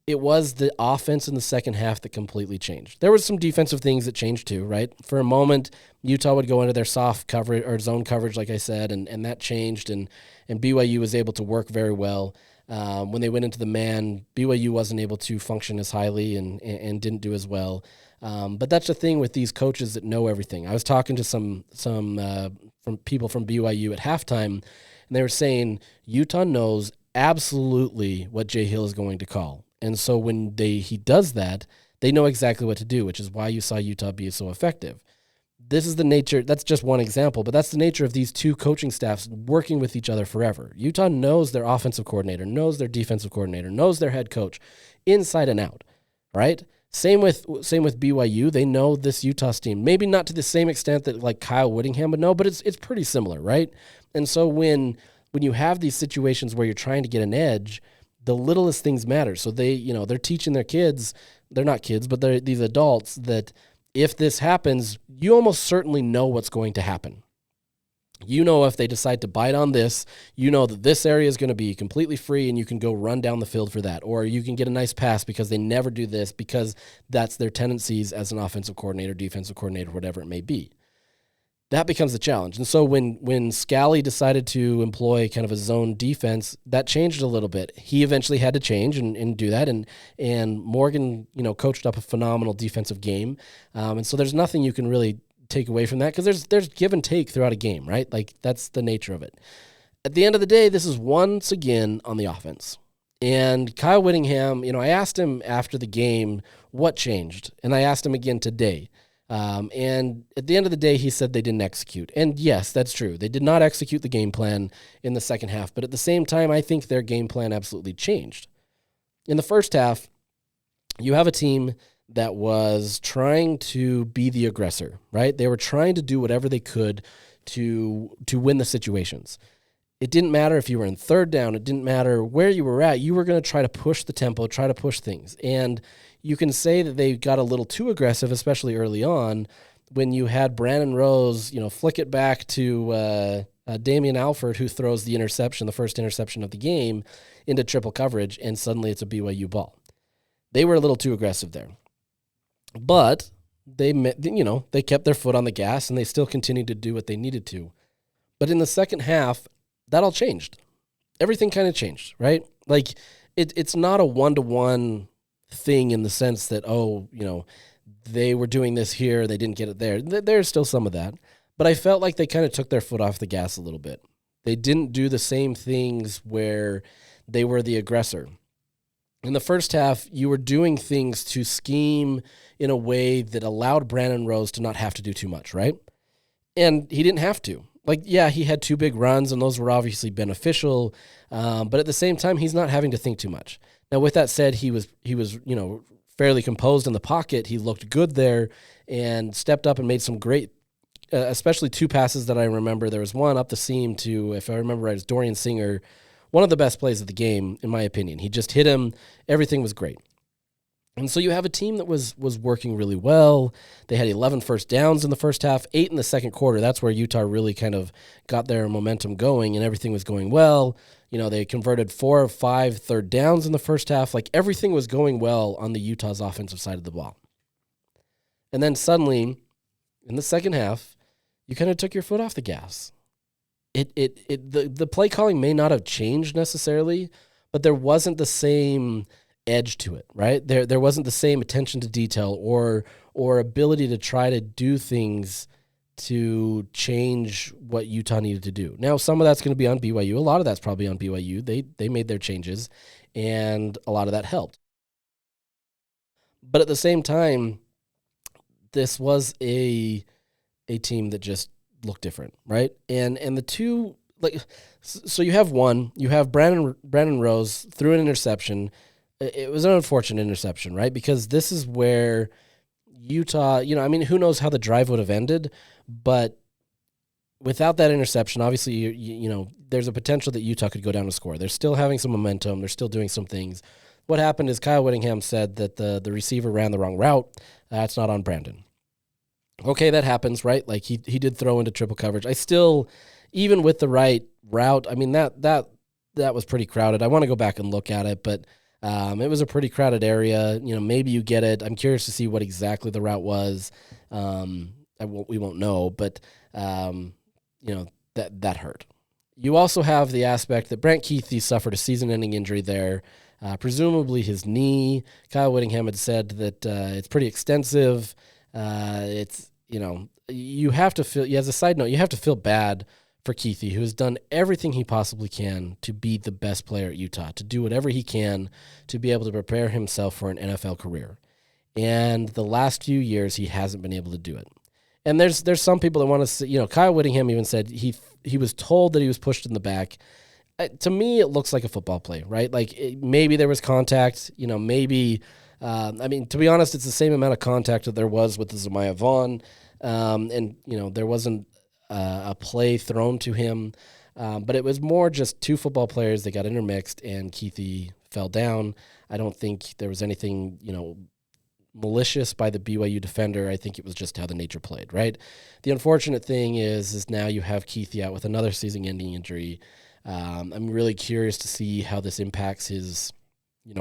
it was the offense in the second half that completely changed. There was some defensive things that changed too, right? For a moment, Utah would go into their soft coverage or zone coverage, like I said, and that changed, and BYU was able to work very well. When they went into the man, BYU wasn't able to function as highly and didn't do as well. But that's the thing with these coaches that know everything. I was talking to some from people from BYU at halftime, and they were saying Utah knows absolutely what Jay Hill is going to call. And so when he does that, they know exactly what to do, which is why you saw Utah be so effective. This is the nature, that's just one example, but that's the nature of these two coaching staffs working with each other forever. Utah knows their offensive coordinator, knows their defensive coordinator, knows their head coach inside and out, right? Same with BYU. They know this Utah's team. Maybe not to the same extent that like Kyle Whittingham would know, but it's pretty similar, right? And so when you have these situations where you're trying to get an edge, the littlest things matter. So they're teaching their kids, they're not kids, but they're these adults, that if this happens, you almost certainly know what's going to happen. If they decide to bite on this, that this area is going to be completely free and you can go run down the field for that. Or you can get a nice pass because they never do this, because that's their tendencies as an offensive coordinator, defensive coordinator, whatever it may be. That becomes the challenge. And so when Scally decided to employ kind of a zone defense, that changed a little bit. He eventually had to change and do that. And Morgan, coached up a phenomenal defensive game. And so there's nothing you can really take away from that, because there's give and take throughout a game, right? Like, that's the nature of it. At the end of the day, this is once again on the offense. And Kyle Whittingham, I asked him after the game what changed, and I asked him again today. And at the end of the day, he said they didn't execute. And yes, that's true. They did not execute the game plan in the second half. But at the same time, I think their game plan absolutely changed. In the first half, you have a team that was trying to be the aggressor, right? They were trying to do whatever they could to win the situations. It didn't matter if you were in third down. It didn't matter where you were at. You were going to try to push the tempo, try to push things. And you can say that they got a little too aggressive, especially early on, when you had Brandon Rose, flick it back to Damian Alford, who throws the interception, the first interception of the game, into triple coverage, and suddenly it's a BYU ball. They were a little too aggressive there. But they kept their foot on the gas, and they still continued to do what they needed to. But in the second half, that all changed. Everything kind of changed, right? Like, it's not a one-to-one thing in the sense that, they were doing this here, they didn't get it there. There's still some of that. But I felt like they kind of took their foot off the gas a little bit. They didn't do the same things where they were the aggressor. In the first half, you were doing things to scheme in a way that allowed Brandon Rose to not have to do too much, right? And he didn't have to. Like, yeah, he had 2 big runs, and those were obviously beneficial. But at the same time, he's not having to think too much. Now, with that said, he was fairly composed in the pocket. He looked good there and stepped up and made some great, especially 2 passes that I remember. There was one up the seam to, if I remember right, it was Dorian Singer, one of the best plays of the game, in my opinion. He just hit him. Everything was great. And so you have a team that was working really well. They had 11 first downs in the first half, 8 in the second quarter. That's where Utah really kind of got their momentum going, and everything was going well. They converted 4 of 5 third downs in the first half. Like, everything was going well on the Utah's offensive side of the ball. And then suddenly, in the second half, you kind of took your foot off the gas. The play calling may not have changed necessarily, but there wasn't the same edge to it, right? There wasn't the same attention to detail or ability to try to do things to change what Utah needed to do. Now, some of that's going to be on BYU. A lot of that's probably on BYU. They made their changes, and a lot of that helped. But at the same time, this was a team that just looked different, right? And the two, like, so you have Brandon Rose threw an interception. It was an unfortunate interception, right? Because this is where Utah, who knows how the drive would have ended, but without that interception, obviously, there's a potential that Utah could go down to score. They're still having some momentum. They're still doing some things. What happened is Kyle Whittingham said that the receiver ran the wrong route. That's not on Brandon. Okay, that happens, right? Like, he did throw into triple coverage. I still, even with the right route, that was pretty crowded. I want to go back and look at it, but it was a pretty crowded area. Maybe you get it. I'm curious to see what exactly the route was. We won't know, but that hurt. You also have the aspect that Brant Keithy suffered a season-ending injury there, presumably his knee. Kyle Whittingham had said that it's pretty extensive. You have to feel, as a side note, you have to feel bad for Keithy, who has done everything he possibly can to be the best player at Utah, to do whatever he can to be able to prepare himself for an NFL career. And the last few years, he hasn't been able to do it. And there's some people that want to see, Kyle Whittingham even said he was told that he was pushed in the back. To me, it looks like a football play, right? Like, maybe there was contact, maybe, to be honest, it's the same amount of contact that there was with the Zemiah Vaughn. There wasn't a play thrown to him, but it was more just 2 football players that got intermixed, and Keithy fell down. I don't think there was anything, malicious by the BYU defender. I think it was just how the nature played, right? The unfortunate thing is now you have Keithy out with another season-ending injury. I'm really curious to see how this impacts his,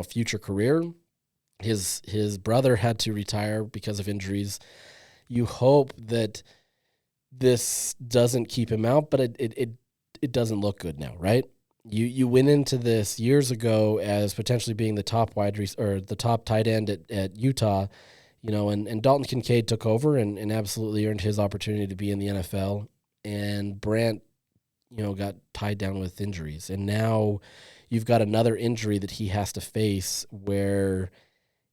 future career. His brother had to retire because of injuries. You hope that this doesn't keep him out, but it doesn't look good now, right? You went into this years ago as potentially being the top the top tight end at Utah, and Dalton Kincaid took over and absolutely earned his opportunity to be in the NFL. And Brant, got tied down with injuries, and now you've got another injury that he has to face, where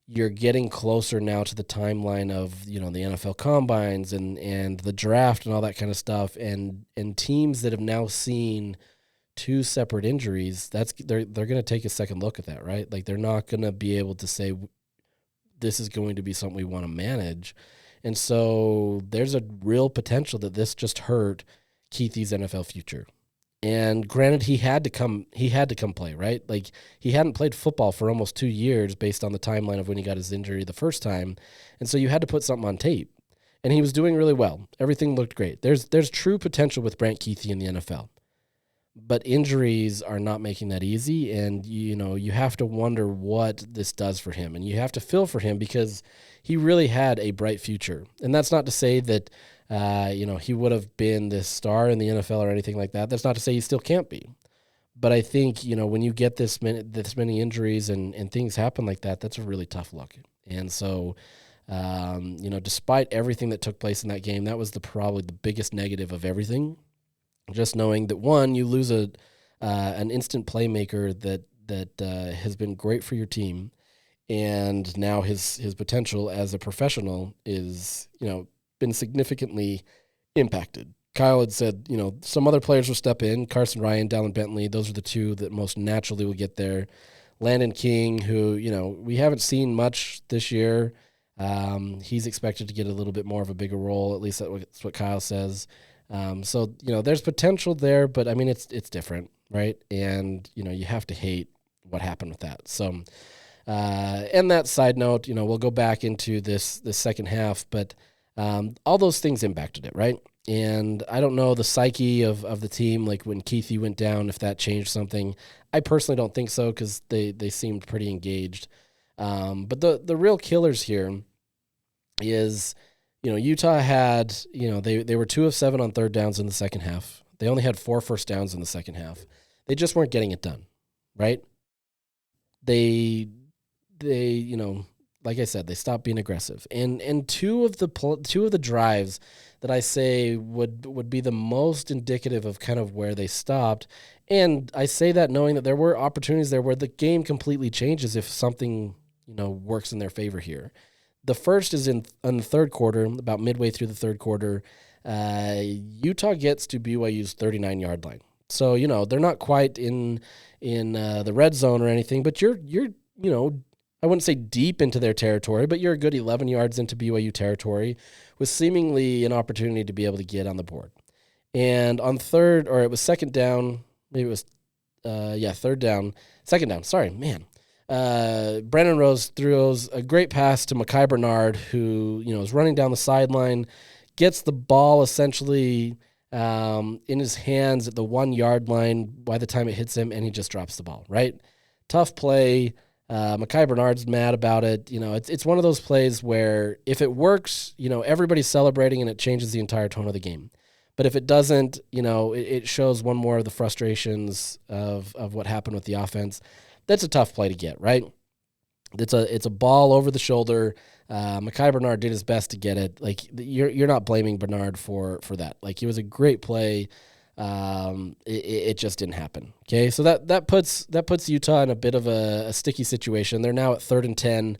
you're getting closer now to the timeline of, the NFL combines and the draft and all that kind of stuff. And teams that have now seen 2 separate injuries, they're going to take a second look at that, right? Like, they're not going to be able to say, this is going to be something we want to manage. And so there's a real potential that this just hurt Keithy's NFL future. And granted, he had to come play, right? Like, he hadn't played football for almost 2 years based on the timeline of when he got his injury the first time. And so you had to put something on tape. And he was doing really well. Everything looked great. There's true potential with Brant Keithy in the NFL. But injuries are not making that easy, and you have to wonder what this does for him, and you have to feel for him because he really had a bright future. And that's not to say that he would have been this star in the NFL or anything like that. That's not to say he still can't be. But I think when you get this many injuries and things happen like that, that's a really tough look. And so despite everything that took place in that game, that was probably the biggest negative of everything. Just knowing that, one, you lose an instant playmaker that has been great for your team, and now his potential as a professional is been significantly impacted. Kyle had said, some other players will step in. Carson Ryan, Dallin Bentley, those are the two that most naturally will get there. Landon King, who, we haven't seen much this year. He's expected to get a little bit more of a bigger role, at least that's what Kyle says. So, there's potential there, but I mean, it's different, right? And, you have to hate what happened with that. So, and that side note, we'll go back into this second half, but all those things impacted it, right? And I don't know the psyche of the team, like when Keithy went down, if that changed something. I personally don't think so because they seemed pretty engaged. But the real killers here is, Utah had, they were 2 of 7 on third downs in the second half. They only had 4 first downs in the second half. They just weren't getting it done, right? They like I said, they stopped being aggressive. And two of the drives that I say would be the most indicative of kind of where they stopped. And I say that knowing that there were opportunities there where the game completely changes if something, works in their favor here. The first is in the third quarter, about midway through the third quarter. Utah gets to BYU's 39-yard line. So, they're not quite in the red zone or anything, but you're I wouldn't say deep into their territory, but you're a good 11 yards into BYU territory with seemingly an opportunity to be able to get on the board. And on second down, maybe it was, third down, second down, sorry, man. Brandon Rose throws a great pass to Mekhi Bernard, who, is running down the sideline, gets the ball essentially in his hands at the 1 yard line by the time it hits him, and he just drops the ball, right? Tough play. Mekhi Bernard's mad about it. It's one of those plays where if it works, everybody's celebrating and it changes the entire tone of the game. But if it doesn't, it shows one more of the frustrations of what happened with the offense. That's a tough play to get, right? It's a ball over the shoulder. Mekhi Bernard did his best to get it. Like, you're not blaming Bernard for that. Like, it was a great play. It just didn't happen. Okay, so that puts Utah in a bit of a sticky situation. They're now at 3rd and 10,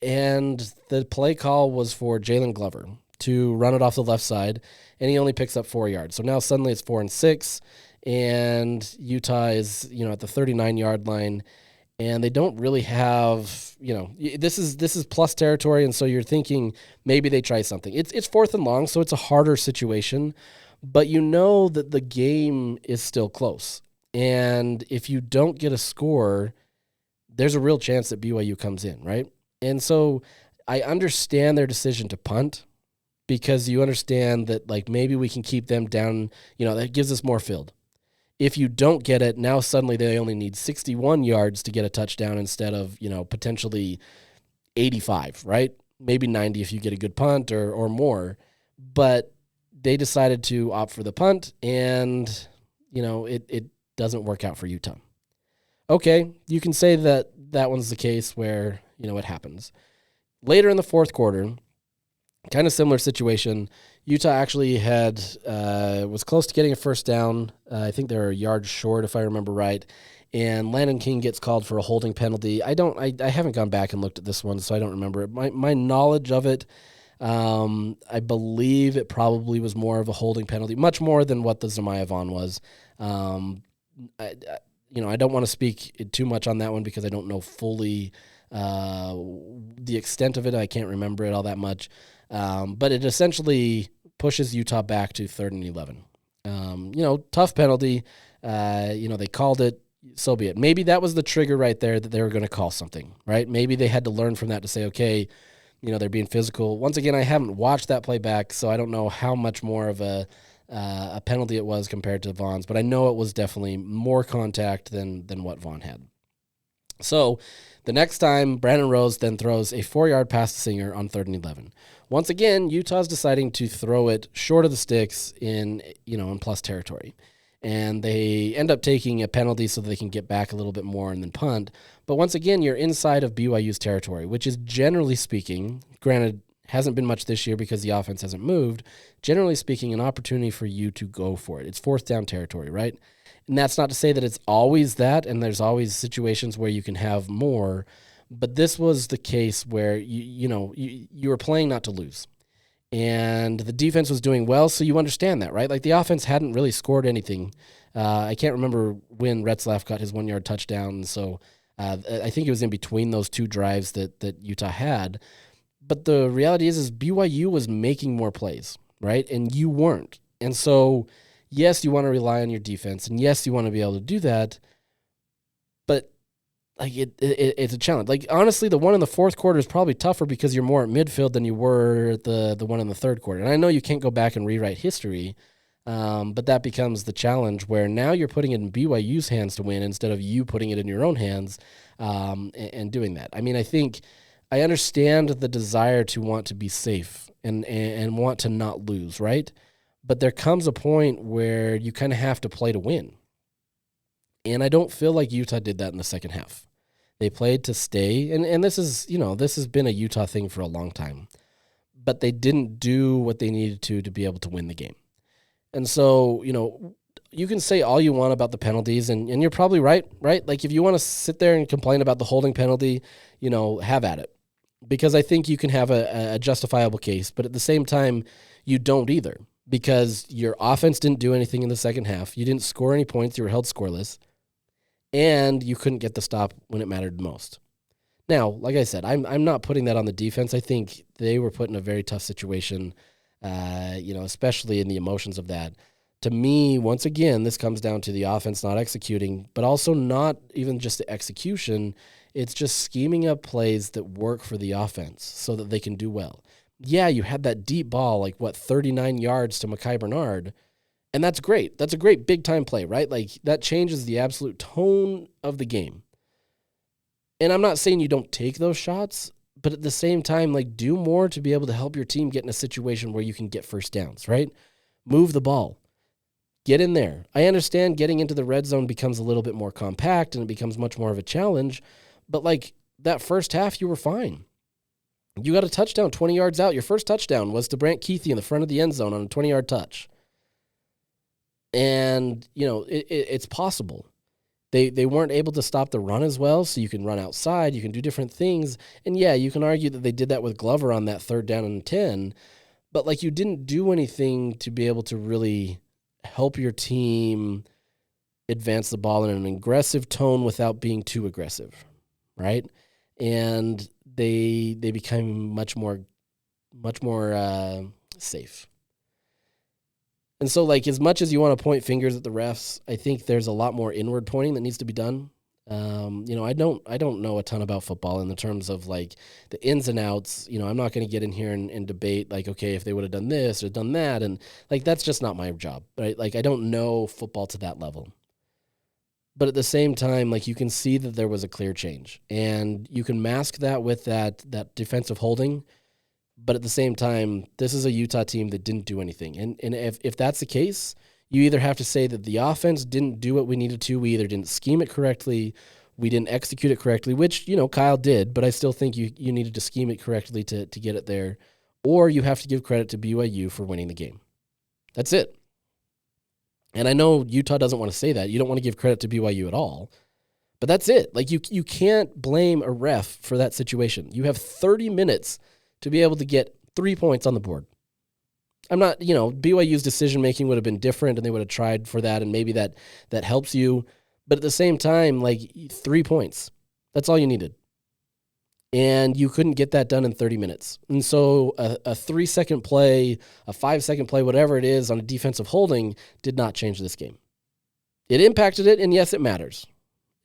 and the play call was for Jalen Glover to run it off the left side, and he only picks up 4 yards. So now suddenly it's 4 and 6, and Utah is at the 39-yard line, and they don't really have this is plus territory, and so you're thinking maybe they try something. It's 4th and long, so it's a harder situation, but that the game is still close, and if you don't get a score, there's a real chance that BYU comes in, right? And so I understand their decision to punt, because you understand that, like, maybe we can keep them down, that gives us more field. If you don't get it, now suddenly they only need 61 yards to get a touchdown instead of, potentially 85, right? Maybe 90 if you get a good punt or more. But they decided to opt for the punt, and, it doesn't work out for Utah. Okay, you can say that one's the case where, it happens. Later in the fourth quarter, kind of similar situation. Utah actually was close to getting a first down. I think they were a yard short, if I remember right. And Landon King gets called for a holding penalty. I haven't gone back and looked at this one, so I don't remember it. My knowledge of it, I believe it probably was more of a holding penalty, much more than what the Zemiah Vaughn was. I don't want to speak too much on that one because I don't know fully the extent of it. I can't remember it all that much. But it essentially pushes Utah back to 3rd and 11. Tough penalty. They called it, so be it. Maybe that was the trigger right there that they were going to call something, right? Maybe they had to learn from that to say, okay, they're being physical. Once again, I haven't watched that play back, so I don't know how much more of a penalty it was compared to Vaughn's, but I know it was definitely more contact than what Vaughn had. So the next time, Brandon Rose then throws a 4-yard pass to Singer on 3rd and 11. Once again, Utah's deciding to throw it short of the sticks in plus territory. And they end up taking a penalty so that they can get back a little bit more and then punt. But once again, you're inside of BYU's territory, which is generally speaking, granted, hasn't been much this year because the offense hasn't moved, generally speaking, an opportunity for you to go for it. It's 4th down territory, right? And that's not to say that it's always that, and there's always situations where you can have more, but this was the case where you were playing not to lose. and the defense was doing well, so you understand that, right? Like, the offense hadn't really scored anything. I can't remember when Retzlaff got his 1-yard touchdown, so I think it was in between those two drives that Utah had. But the reality is BYU was making more plays, right? And you weren't. And so, yes, you want to rely on your defense, and yes, you want to be able to do that, but like it's a challenge. Like, honestly, the one in the fourth quarter is probably tougher because you're more at midfield than you were the one in the third quarter. And I know you can't go back and rewrite history, but that becomes the challenge where now you're putting it in BYU's hands to win instead of you putting it in your own hands and doing that. I mean, I think I understand the desire to want to be safe and want to not lose, right? But there comes a point where you kind of have to play to win. And I don't feel like Utah did that in the second half. They played to stay, and this is, this has been a Utah thing for a long time. But they didn't do what they needed to be able to win the game. And so, you can say all you want about the penalties, and you're probably right? Like, if you want to sit there and complain about the holding penalty, have at it. Because I think you can have a justifiable case, but at the same time, you don't either. Because your offense didn't do anything in the second half. You didn't score any points. You were held scoreless. And you couldn't get the stop when it mattered most. Now, like I said, I'm not putting that on the defense. I think they were put in a very tough situation, especially in the emotions of that. To me, once again, this comes down to the offense not executing, but also not even just the execution. It's just scheming up plays that work for the offense so that they can do well. Yeah, you had that deep ball, 39 yards to Mekhi Bernard, and that's great. That's a great big-time play, right? Like, that changes the absolute tone of the game. And I'm not saying you don't take those shots, but at the same time, do more to be able to help your team get in a situation where you can get first downs, right? Move the ball. Get in there. I understand getting into the red zone becomes a little bit more compact and it becomes much more of a challenge, but that first half, you were fine. You got a touchdown 20 yards out. Your first touchdown was to Brant Keithy in the front of the end zone on a 20-yard touch. And, it's possible. They weren't able to stop the run as well, so you can run outside, you can do different things. And, yeah, you can argue that they did that with Glover on that 3rd down and 10, but, you didn't do anything to be able to really help your team advance the ball in an aggressive tone without being too aggressive, right? And they became much more safe. And so, as much as you want to point fingers at the refs, I think there's a lot more inward pointing that needs to be done. I don't know a ton about football in the terms of the ins and outs. I'm not going to get in here and debate okay, if they would have done this or done that, and that's just not my job, right? I don't know football to that level. But at the same time, you can see that there was a clear change, and you can mask that with that defensive holding. But at the same time, this is a Utah team that didn't do anything. And if that's the case, you either have to say that the offense didn't do what we needed to. We either didn't scheme it correctly, we didn't execute it correctly, which, Kyle did, but I still think you needed to scheme it correctly to get it there. Or you have to give credit to BYU for winning the game. That's it. And I know Utah doesn't want to say that. You don't want to give credit to BYU at all. But that's it. You can't blame a ref for that situation. You have 30 minutes to be able to get 3 points on the board. I'm not, BYU's decision-making would have been different, and they would have tried for that, and maybe that helps you. But at the same time, 3 points. That's all you needed. And you couldn't get that done in 30 minutes. And so a 3-second play, a 5-second play, whatever it is on a defensive holding did not change this game. It impacted it, and yes, it matters.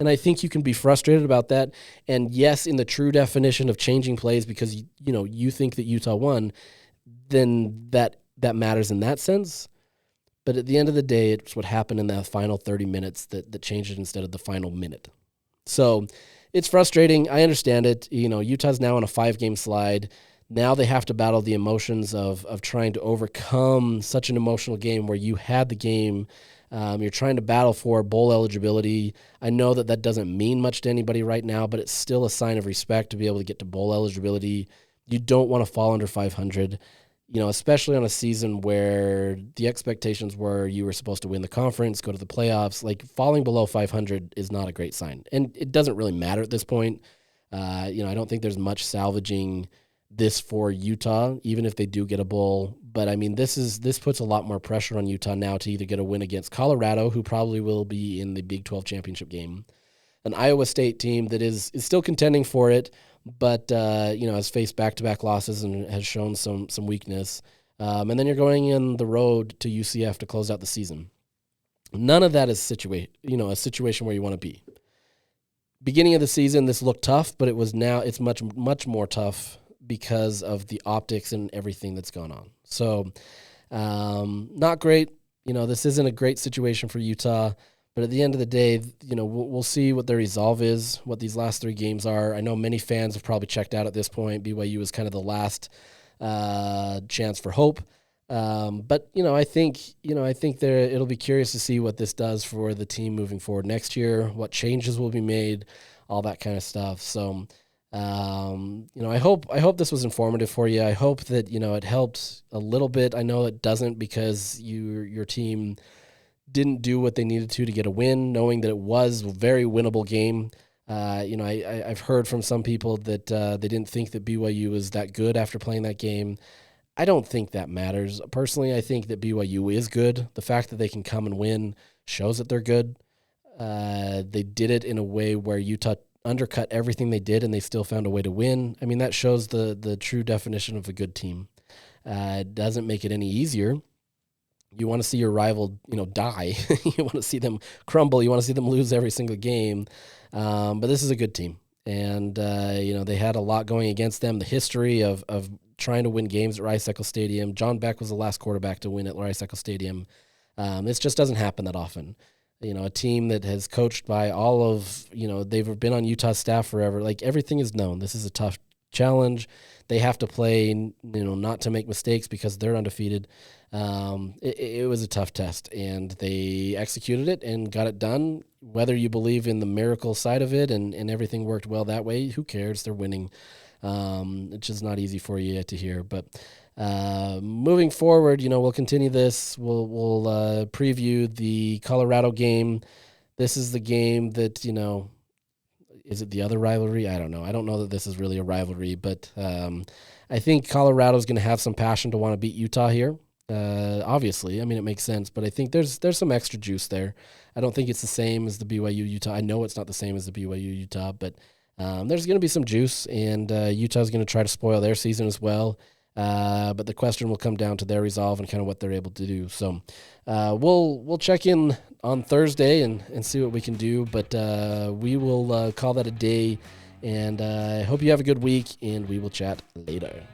And I think you can be frustrated about that. And yes, in the true definition of changing plays because, you think that Utah won, then that matters in that sense. But at the end of the day, it's what happened in that final 30 minutes that changed it instead of the final minute. So it's frustrating. I understand it. Utah's now on a 5-game slide. Now they have to battle the emotions of trying to overcome such an emotional game where you had the game. You're trying to battle for bowl eligibility. I know that doesn't mean much to anybody right now, but it's still a sign of respect to be able to get to bowl eligibility. You don't want to fall under 500, especially on a season where the expectations were you were supposed to win the conference, go to the playoffs. Falling below 500 is not a great sign. And it doesn't really matter at this point. I don't think there's much salvaging this for Utah, even if they do get a bowl. But I mean, this puts a lot more pressure on Utah now to either get a win against Colorado, who probably will be in the Big 12 championship game, an Iowa State team that is still contending for it, but has faced back-to-back losses and has shown some weakness. And then you're going in the road to UCF to close out the season. None of that is a situation where you want to be. Beginning of the season, this looked tough, but it's much more tough because of the optics and everything that's gone on. So, not great. This isn't a great situation for Utah, but at the end of the day, we'll see what their resolve is, what these last 3 games are. I know many fans have probably checked out at this point. BYU is kind of the last chance for hope. But I think it'll be curious to see what this does for the team moving forward next year, what changes will be made, all that kind of stuff. So, I hope this was informative for you. I hope that, it helped a little bit. I know it doesn't because your team didn't do what they needed to get a win, knowing that it was a very winnable game. I've heard from some people that they didn't think that BYU was that good after playing that game. I don't think that matters. Personally, I think that BYU is good. The fact that they can come and win shows that they're good. They did it in a way where Utah undercut everything they did, and they still found a way to win. I mean, that shows the true definition of a good team. It doesn't make it any easier. You want to see your rival, die. You want to see them crumble. You want to see them lose every single game. But this is a good team. And, they had a lot going against them. The history of trying to win games at Rice-Eccles Stadium. John Beck was the last quarterback to win at Rice-Eccles Stadium. This just doesn't happen that often. A team that has coached by all of, they've been on Utah's staff forever. Like, everything is known. This is a tough challenge. They have to play, not to make mistakes because they're undefeated. It was a tough test, and they executed it and got it done. Whether you believe in the miracle side of it and everything worked well that way, who cares? They're winning. It's just not easy for you to hear. But moving forward, we'll continue this. We'll preview the Colorado game. This is the game that, is it the other rivalry? I don't know. I don't know that this is really a rivalry, but I think Colorado's going to have some passion to want to beat Utah here. Obviously, I mean, it makes sense, but I think there's some extra juice there. I don't think it's the same as the BYU-Utah. I know it's not the same as the BYU-Utah, but there's going to be some juice, and Utah's going to try to spoil their season as well. But the question will come down to their resolve and kind of what they're able to do. So we'll check in on Thursday and see what we can do, but we will call that a day, and I hope you have a good week, and we will chat later.